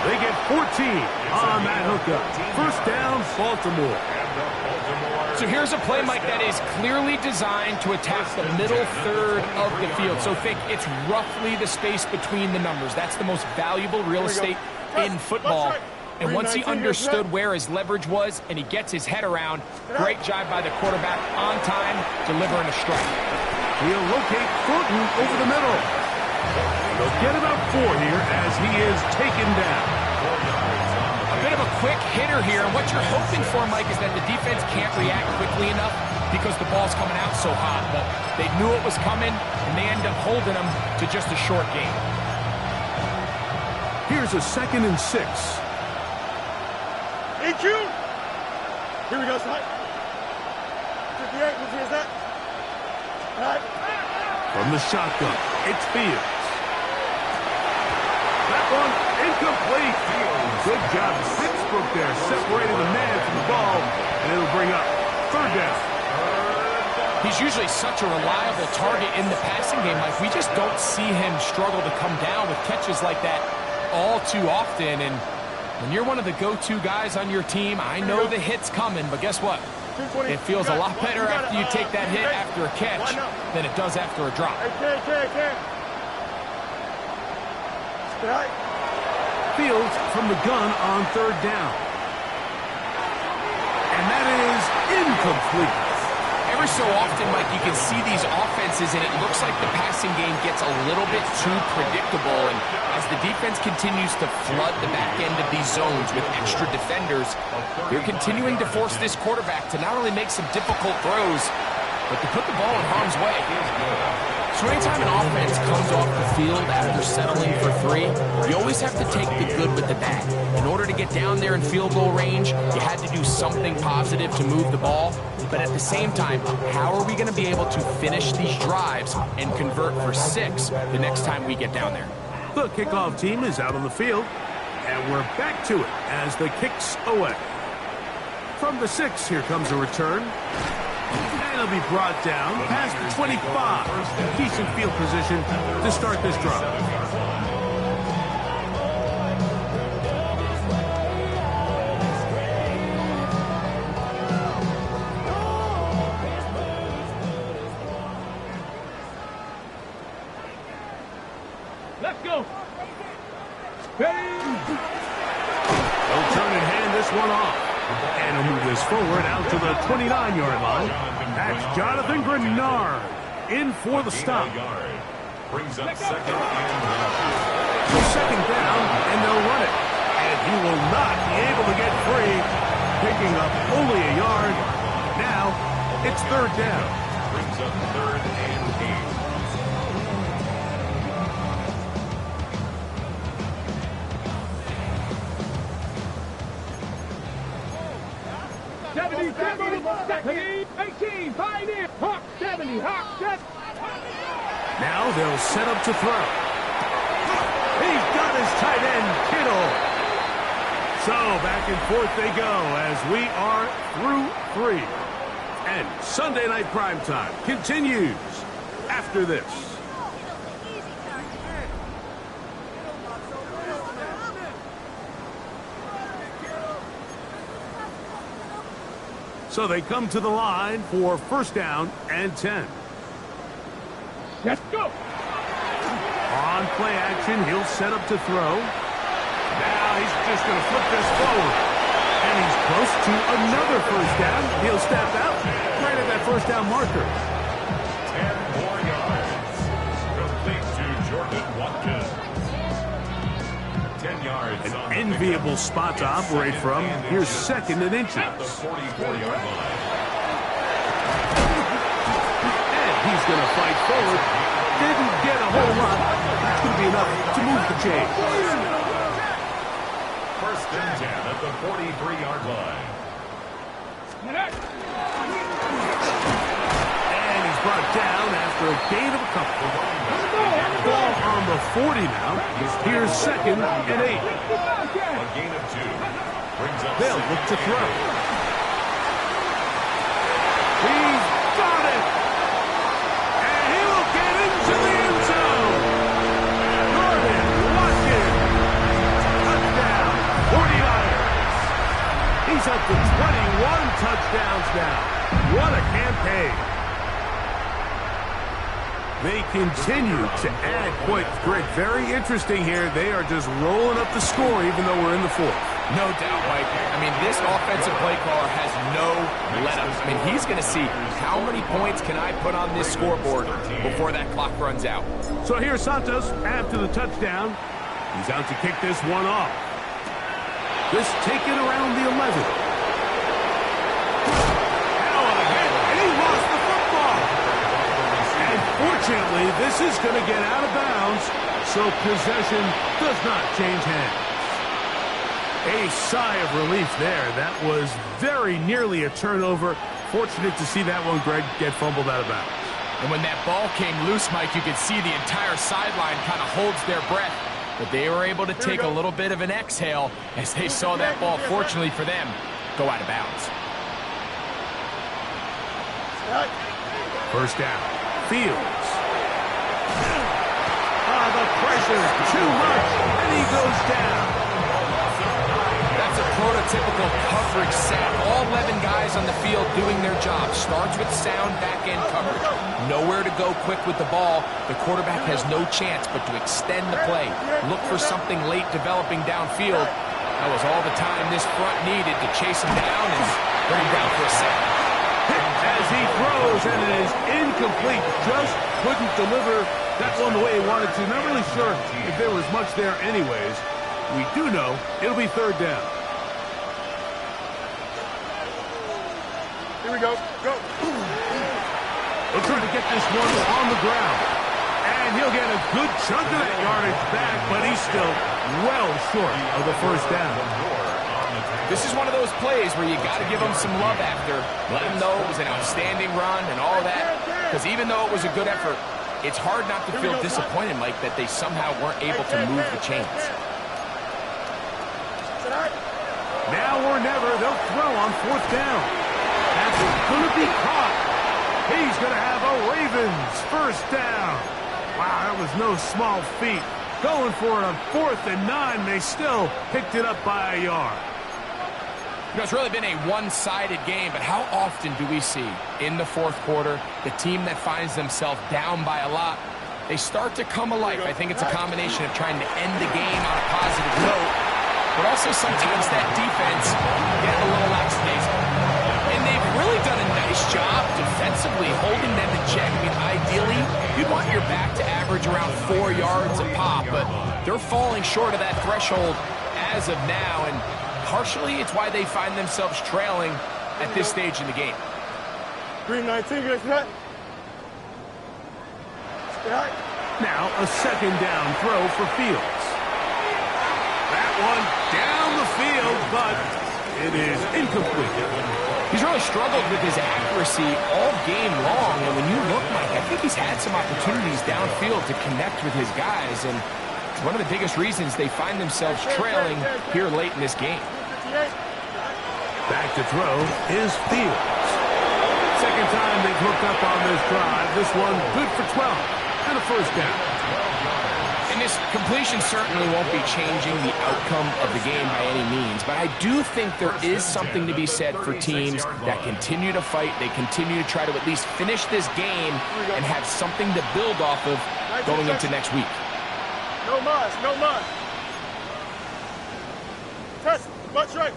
They get 14 on that hookup. 1st down, Baltimore. So here's a play, Mike, that is clearly designed to attack the middle 3rd of the field. So think it's roughly the space between the numbers. That's the most valuable real estate in football. And once he understood where his leverage was and he gets his head around, great job by the quarterback on time, delivering a strike. He'll locate Thornton over the middle. They'll get about 4 here as he is taken down. A bit of a quick hitter here, and what you're hoping for, Mike, is that the defense can't react quickly enough because the ball's coming out so hot. But they knew it was coming, and they end up holding them to just a short game. Here's a 2nd and 6. EQ! Here we go, son. 58, which is that? All right. From the shotgun, it's Fields. That one incomplete. Good job. Pittsburgh there separating the man from the ball, and it'll bring up 3rd down. He's usually such a reliable target in the passing game, Mike. We just don't see him struggle to come down with catches like that all too often. And when you're one of the go-to guys on your team, I know the hit's coming, but guess what? It feels a lot better after you take that hit after a catch than it does after a drop. Fields from the gun on 3rd down. And that is incomplete. Every so often, Mike, you can see these offenses, and it looks like the passing game gets a little bit too predictable. And as the defense continues to flood the back end of these zones with extra defenders, they're continuing to force this quarterback to not only make some difficult throws, but to put the ball in harm's way. So anytime an offense comes off the field after settling for 3, you always have to take the good with the bad. In order to get down there in field goal range, you had to do something positive to move the ball. But at the same time, how are we going to be able to finish these drives and convert for 6 the next time we get down there? The kickoff team is out on the field, and we're back to it as the kick's away. From the 6, here comes a return. And he'll be brought down past the 25. Decent field position to start this drive. Let's go. Ready? They'll turn and hand this one off. And he'll move this forward out to the 29-yard line. That's Jonathan Grenard in for the stop. Brings up 2nd and 1. So 2nd down, and they'll run it. And he will not be able to get free, picking up only a yard. Now, it's 3rd down. Brings up 3rd and 8. 70, 18, pioneer, Hawk 70, Hawk 70. Now they'll set up to throw. He's got his tight end, Kittle. So back and forth they go as we are through 3. And Sunday Night Primetime continues after this. So they come to the line for 1st down and 10. Let's go. On play action, he'll set up to throw. Now he's just going to flip this forward. And he's close to another first down. He'll step out right at that first down marker. 10 more yards. Complete to Jordan Watkins. 10 yards. An enviable spot to operate from. Here's second and inches. At the 44-yard line. And he's going to fight forward. Didn't get a whole lot. That's going to be enough to move the chains. First and 10 at the 43-yard line. And he's brought down after a gain of a couple. Ball on the 40 now. Here's second and 8. A gain of 2. Brings up They'll look to throw. He's got it. And he will get into the end zone. Jordan Watkins. Touchdown. 49ers. He's up to 21 touchdowns now. What a campaign. They continue to add points. Greg, very interesting here. They are just rolling up the score even though we're in the fourth. No doubt, Mike. I mean, this offensive play caller has no let-ups. I mean, he's going to see how many points can I put on this scoreboard before that clock runs out. So here's Santos after the touchdown. He's out to kick this one off. Just taken around the 11. Now on a hit, and he lost the football. And fortunately, this is going to get out of bounds, so possession does not change hands. A sigh of relief there. That was very nearly a turnover. Fortunate to see that one, Greg, get fumbled out of bounds. And when that ball came loose, Mike, you could see the entire sideline kind of holds their breath. But they were able to take a little bit of an exhale as they saw that ball, fortunately for them, go out of bounds. First down. Fields. The pressure too much, and he goes down. That's a prototypical coverage set. All 11 guys on the field doing their job. Starts with sound back-end coverage. Nowhere to go quick with the ball. The quarterback has no chance but to extend the play. Look for something late developing downfield. That was all the time this front needed to chase him down and bring him down for a sack. As he throws, and it is incomplete. Just couldn't deliver that one the way he wanted to. Not really sure if there was much there anyways. We do know it'll be third down. Here we go. Go. They'll try to get this one on the ground. And he'll get a good chunk of that yardage back, but he's still well short of the first down. This is one of those plays where you got to give them some love after. Let them know it was an outstanding run and all that. Because even though it was a good effort, it's hard not to feel disappointed, Mike, that they somehow weren't able to move the chains. Now or never, they'll throw on fourth down. That's going to be caught. He's going to have a Ravens first down. Wow, that was no small feat. Going for it on 4th and 9. They still picked it up by a yard. You know, it's really been a one-sided game, but how often do we see in the fourth quarter the team that finds themselves down by a lot, they start to come alive. I think it's a combination of trying to end the game on a positive note, but also sometimes that defense get a little lackadaisical. And they've really done a nice job defensively holding them in check. I mean, ideally, you'd want your back to average around 4 yards a pop, but they're falling short of that threshold as of now, and partially it's why they find themselves trailing at this stage in the game. Green 19, get that. Now a second down throw for Fields. That one down the field, but it is incomplete. He's really struggled with his accuracy all game long, and when you look, Mike, I think he's had some opportunities downfield to connect with his guys, and it's one of the biggest reasons they find themselves trailing here late in this game. Back to throw is Fields. Second time they've hooked up on this drive. This one good for 12 and a first down. And this completion certainly won't be changing the outcome of the game by any means, but I do think there is something to be said for teams that continue to fight. They continue to try to at least finish this game and have something to build off of going into next week. No mas, no mas. Test, butt right.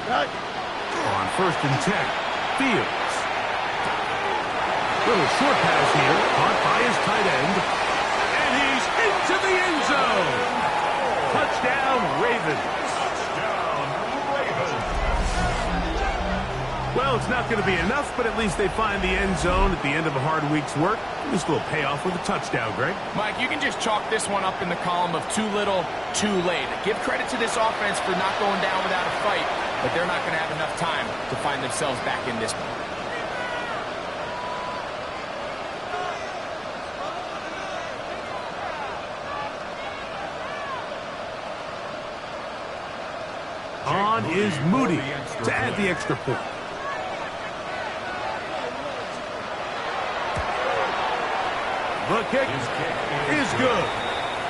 On 1st and 10, Fields. Little short pass here, caught by his tight end. And he's into the end zone. Touchdown, Ravens. Well, it's not going to be enough, but at least they find the end zone at the end of a hard week's work. Just a little payoff with a touchdown, Greg. Mike, you can just chalk this one up in the column of too little, too late. Give credit to this offense for not going down without a fight, but they're not going to have enough time to find themselves back in this one. On is Moody to add the extra point. The kick is good.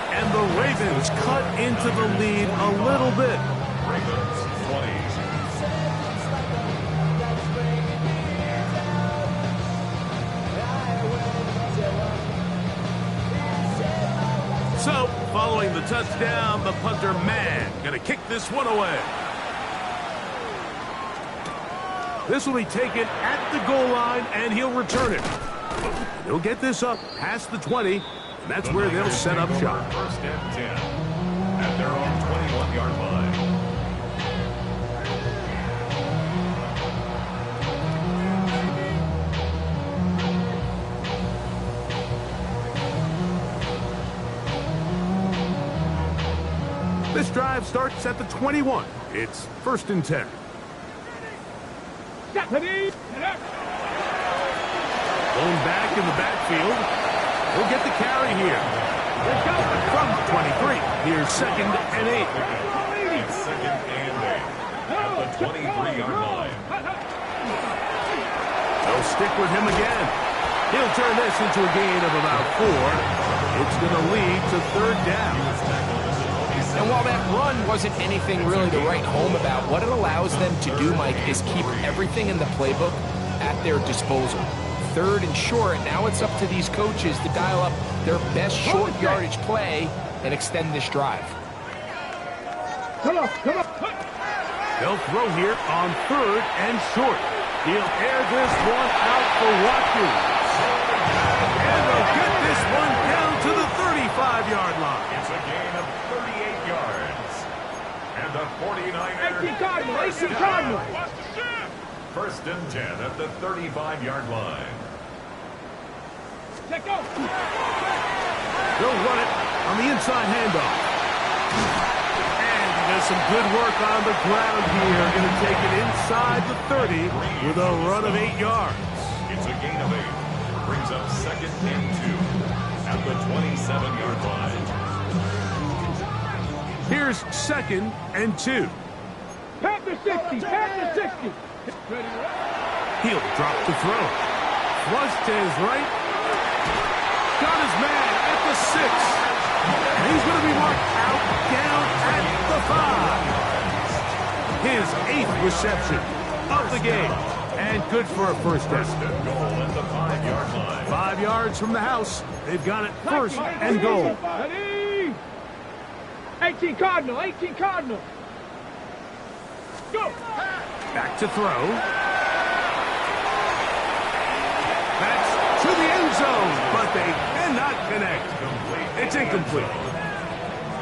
And the Ravens cut into the lead a little bit. Ravens 20. So, following the touchdown, the punter man going to kick this one away. This will be taken at the goal line, and he'll return it. He'll get this up past the 20, and that's where they'll set up shop. 1st and 10 at their own 21-yard line. This drive starts at the 21. It's 1st and 10. Going back in the backfield. He'll get the carry here. From 23. Here's 2nd and 8. It's 2nd and 8 at the 23-yard line. They'll stick with him again. He'll turn this into a gain of about 4. It's going to lead to 3rd down. And while that run wasn't anything really to write home about, what it allows them to do, Mike, is keep everything in the playbook at their disposal. 3rd and short, now it's up to these coaches to dial up their best short yardage play and extend this drive. Come on. They'll throw here on 3rd and short. He'll air this one out for Watkins. And they'll get this one down to the 35-yard line. It's a gain of 38 yards. And the 49ers. 18 Cardinal. 1st and 10 at the 35-yard line. Check out. They'll run it on the inside handoff. And he does some good work on the ground here. Going to take it inside the 30 with a run of 8 yards. It's a gain of 8. Brings up 2nd and 2 at the 27-yard line. Here's 2nd and 2. Panther 60. He'll drop the throw. Flush to his right. Got his man at the 6. And he's going to be marked out down at the 5. His 8th reception of the game. And good for a first down. Goal at the 5-yard line. 5 yards from the house. They've got it 1st and goal. 18 Cardinal. Go. Back to throw. That's to the end zone, but they cannot connect. It's incomplete.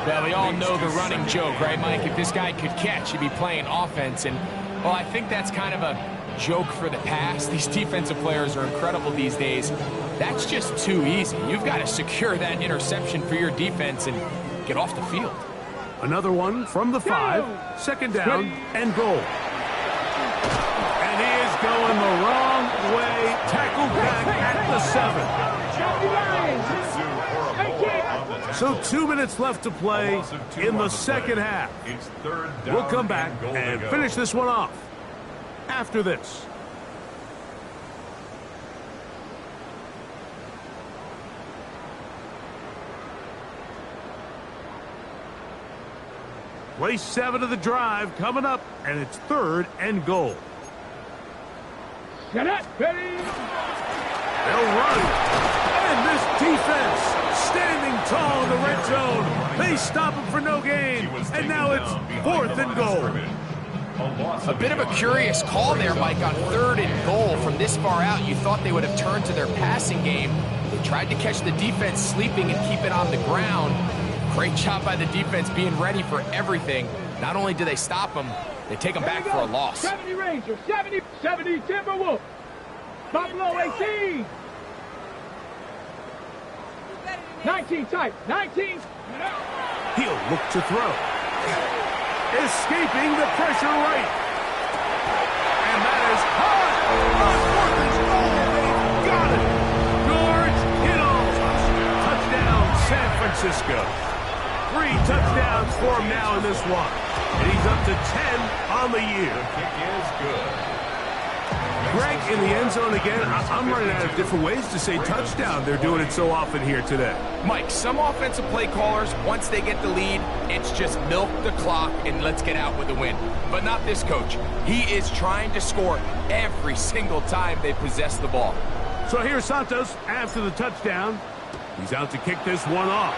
Well, we all know the running joke, right, Mike? If this guy could catch, he'd be playing offense. And, well, I think that's kind of a joke for the past. These defensive players are incredible these days. That's just too easy. You've got to secure that interception for your defense and get off the field. Another one from the 5. 2nd down and goal. And he is going the wrong way. Tackled back at the 7. So 2 minutes left to play in the second half. We'll come back and finish this one off after this. Play 7 of the drive coming up, and it's 3rd and goal. Get it, ready. They'll run. And this defense standing tall in the red zone. They stop him for no gain. And now it's 4th and goal. A bit of a curious call there, Mike, on 3rd and goal. From this far out, you thought they would have turned to their passing game. They tried to catch the defense sleeping and keep it on the ground. Great job by the defense being ready for everything. Not only do they stop them, they take them back for a loss. 70 Rangers, 70 Timberwolves. Buffalo 18. 19 tight, 19. He'll look to throw. Escaping the pressure right. And that is hard. On 4th and goal, they've got it. George Kittle. Touchdown, San Francisco. 3 touchdowns for him now in this one. And he's up to 10 on the year. The kick is good. Greg, in the end zone again. I'm running out of different ways to say touchdown. They're doing it so often here today. Mike, some offensive play callers, once they get the lead, it's just milk the clock and let's get out with a win. But not this coach. He is trying to score every single time they possess the ball. So here's Santos after the touchdown. He's out to kick this one off.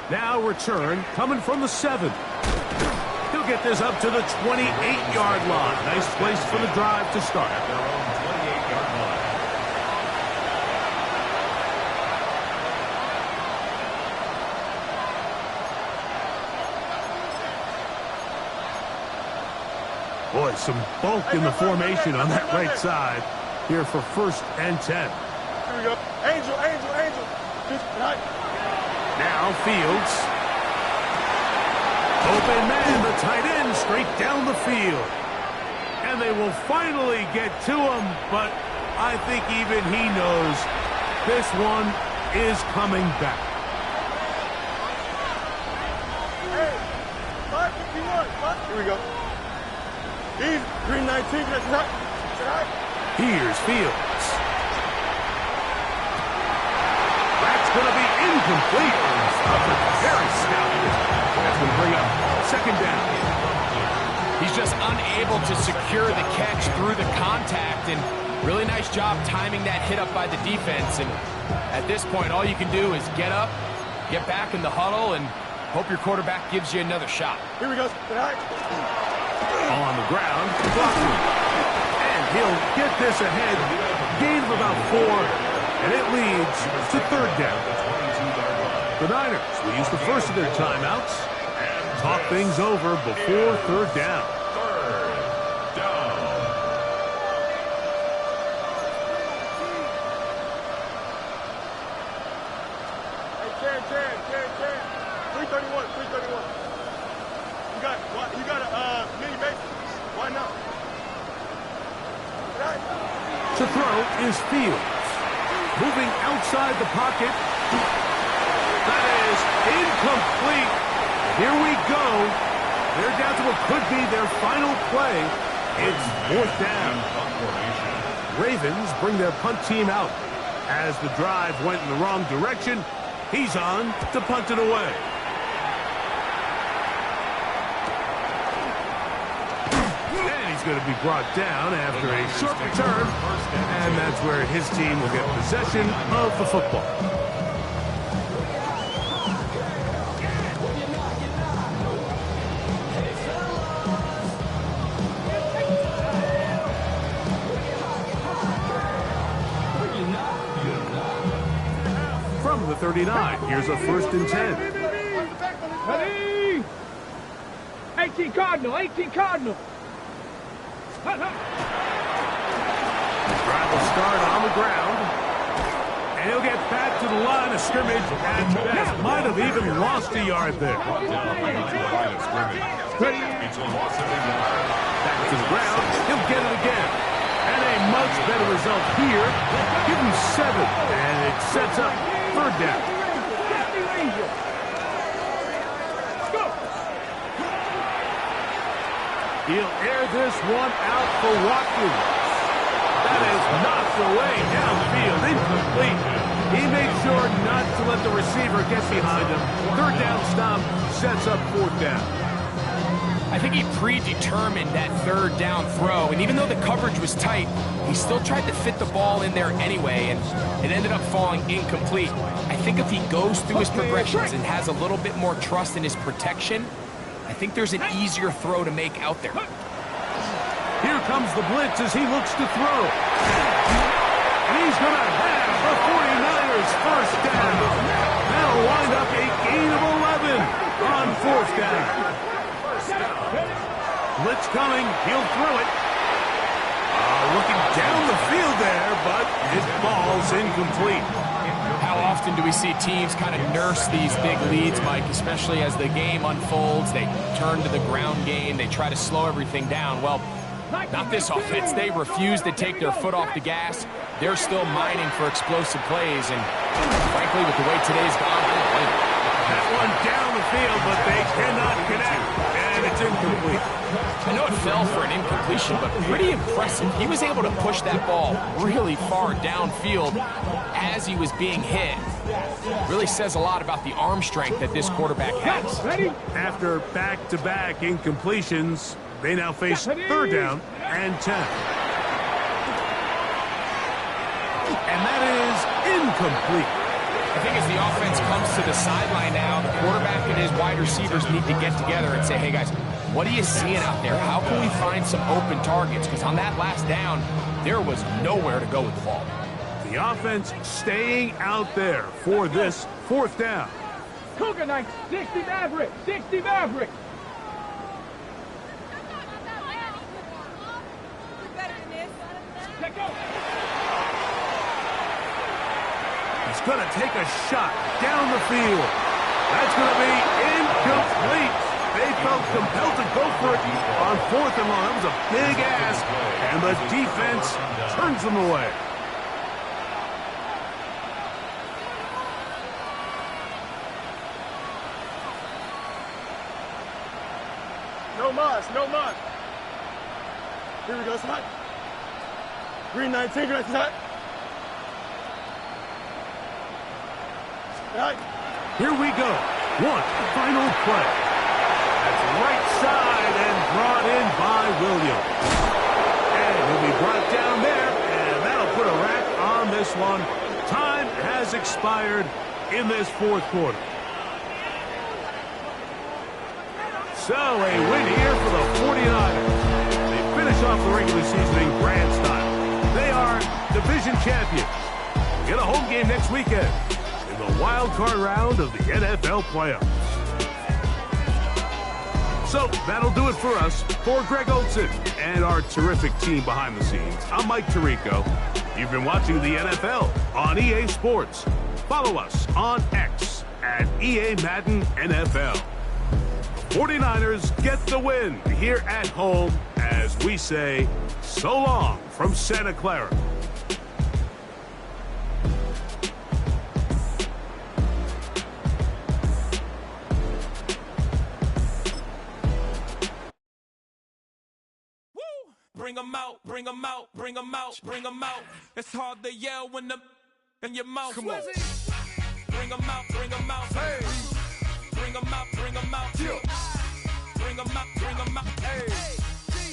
Now return coming from the 7. He'll get this up to the 28-yard line. Nice place for the drive to start. At their own 28-yard line. Boy, some bulk in the formation on that right side here for 1st and 10. Here we go. Angel. Now Fields. Open man, the tight end, straight down the field. And they will finally get to him, but I think even he knows this one is coming back. Hey, 551. Here we go. He's green 19. That's right. Here's Fields. That's going to be incomplete. Very stout. That's going to bring up 2nd down. He's just unable to secure the catch through the contact, and really nice job timing that hit up by the defense. And at this point, all you can do is get up, get back in the huddle, and hope your quarterback gives you another shot. Here we go. On the ground, blocking. And he'll get this ahead. Gain of about 4, and it leads to 3rd down. The Niners will use the first of their timeouts. Talk things over before 3rd down. 3rd down. Hey, Chad. 331. You got a mini base. Why not? To throw is Fields. Moving outside the pocket. That is incomplete. Here we go. They're down to what could be their final play. It's 4th down. Ravens bring their punt team out. As the drive went in the wrong direction, he's on to punt it away. And he's going to be brought down after a short return. And that's where his team will get possession of the football. From the 39, here's a 1st and 10. Ready? 18 Cardinal. Drive will start on the ground. And he'll get back to the line of scrimmage at best. Might have even lost a yard there. Brought down by the line of scrimmage. It's a loss of a yard. Back to the ground. He'll get it again. And a much better result here. Give him 7. And it sets up 3rd down. He'll air this one out for Watkins. That is knocked away downfield, incomplete. He made sure not to let the receiver get behind him. 3rd down stop sets up 4th down. I think he predetermined that 3rd down throw, and even though the coverage was tight, he still tried to fit the ball in there anyway, and it ended up falling incomplete. I think if he goes through his progressions and has a little bit more trust in his protection, I I think there's an easier throw to make out there. Here comes the blitz as he looks to throw. And he's going to have the 49ers first down. That'll wind up a gain of 11 on fourth down. Blitz coming. He'll throw it. Looking down the field there, but his ball's incomplete. How often do we see teams kind of nurse these big leads, Mike, especially as the game unfolds? They turn to the ground game. They try to slow everything down. Well, not this offense. They refuse to take their foot off the gas. They're still mining for explosive plays, and frankly, with the way today's gone, I don't blame them. That one down the field, but they cannot connect, and it's incomplete. I know it fell for an incompletion, but pretty impressive. He was able to push that ball really far downfield as he was being hit. Really says a lot about the arm strength that this quarterback has. After back-to-back incompletions, they now face third down and 10. And that is incomplete. I think as the offense comes to the sideline now, the quarterback and his wide receivers need to get together and say, hey, guys, what are you seeing out there? How can we find some open targets? Because on that last down, there was nowhere to go with the ball. The offense staying out there for this fourth down. Cougar Knights, 60 Maverick, 60 Maverick. He's going to take a shot down the field. That's going to be incomplete. They felt compelled to go for it on fourth and long. That was a big ask, and the defense turns them away. No mas, no mas. Here we go, Scott. Green 19, green Scott. Right. Here we go. One final play. That's right side and brought in by Williams. And he'll be brought down there, and that'll put a wrap on this one. Time has expired in this fourth quarter. So a win here for the 49ers. They finish off the regular season in grand style. They are division champions. Get a home game next weekend in the wild card round of the NFL playoffs. So that'll do it for us. For Greg Olson and our terrific team behind the scenes, I'm Mike Tirico. You've been watching the NFL on EA Sports. Follow us on X at EA Madden NFL. 49ers get the win here at home as we say so long from Santa Clara. Bring 'em out, bring 'em out, bring 'em out, bring 'em out. It's hard to yell when the in your mouth. Come on. Bring 'em out, bring 'em out. Hey. Bring 'em out, bring 'em out. Yeah. Bring 'em out, bring 'em out. Hey.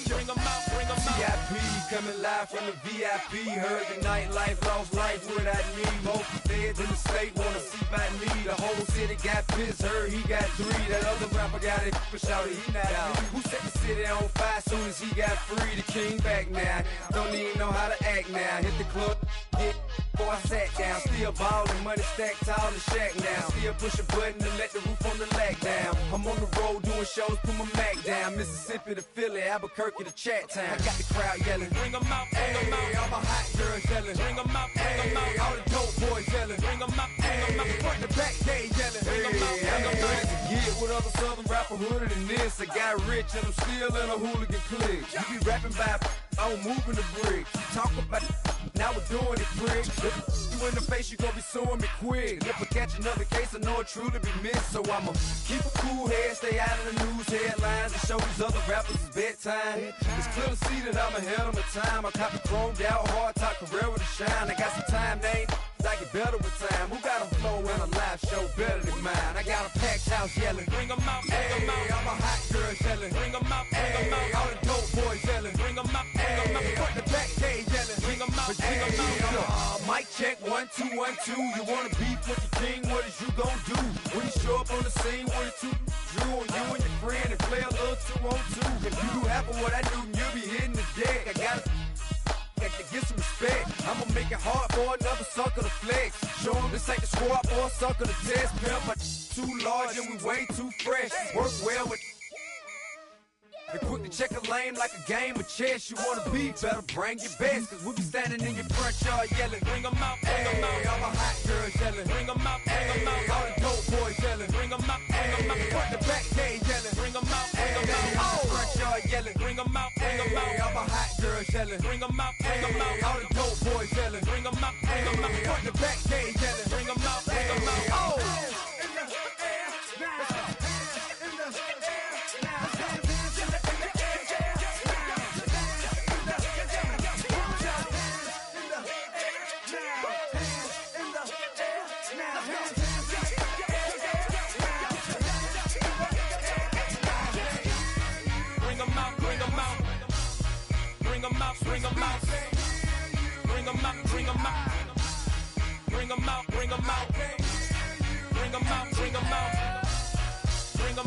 Bring 'em out, bring 'em out. VIP coming live from the VIP. Heard the nightlife, lost life without me. Most feds in the state wanna see by me. The whole city got pissed, heard he got 3. That other rapper got it, but shouted he not out. Who set the city on fire soon as he got free? The king back now, don't even know how to act now. Hit the club, get before I sat down. Still ballin', money stacked tall in shack now. Still push a button to let the roof on the lag down. I'm on the road doing shows, put my Mac down. Mississippi to Philly, Albuquerque to Chat Town. I got the crowd yelling, bring 'em out, bring 'em out. All my hot girls yelling, bring 'em out, bring 'em out. All the dope boys yelling, bring 'em out, bring 'em out. Front to back, they yelling, bring 'em out, bring 'em out. Get with other southern rapper hooded than this. I got rich and I'm still in a hooligan clique. You be rapping by, I'm moving the bricks. You talk about it, now we're doing it, prick. You in the face, you gon' be suing me quick. If I catch another case, I know it truly be missed. So I'ma keep a cool head, stay out of the news headlines, and show these other rappers it's bedtime. It's clear to see that I'm ahead of my time. I cop the chromed out, hard top career with a shine. I got some time, name. I get better with time. Who got a flow and a live show better than mine? I got a packed house yelling, bring 'em out, bring 'em out. All my hot girls yelling, bring 'em out, bring 'em out. All the dope boys yelling, bring 'em out, bring 'em out. Front to back, they yelling, bring 'em out, bring 'em out. Mic check, 1, 2, 1, 2. You wanna beef with the king? What is you gon' do? When you show up on the scene with a 2, Drew on you and your friend and play a little 2 on 2. If you do half of what I do, you'll be hitting the deck. I gotta get some respect. I'ma make it hard for another sucker to flex. Show him this ain't the squad for a sucker to test. Pimp, my too large and we way too fresh. Work well with. And quick to check a lane like a game of chess. You wanna be better, bring your best. Cause we be standing in your front yard yelling. Bring 'em out, bring 'em out. All the hot girls yelling. Bring 'em out, bring 'em out. All the dope boys yelling. Bring 'em out, bring 'em out. Front the back cage yelling. Bring 'em out, bring 'em out. All the front yard yelling. Bring 'em out, bring 'em out. All the hot girls yelling. Bring 'em out, bring 'em out. All the dope boys yelling. Bring 'em out, bring 'em out. Front the back cage yelling. Bring 'em out, bring 'em out. Oh! Bring 'em out, bring 'em out. Bring 'em out, bring 'em out. Bring 'em out, bring 'em out. Bring 'em out, bring 'em out. Bring 'em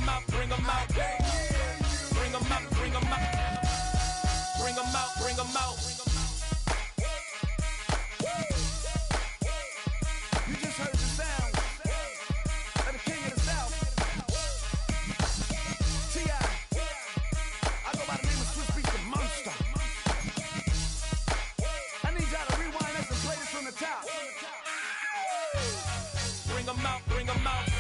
out, bring 'em out. Bring 'em out, bring 'em out. Bring 'em out, bring 'em out. You just heard the sound of the king of the South. T.I. I go by the name of Swiss Beats the Monster. I need y'all to rewind this and play this from the top. Bring 'em out, bring 'em out.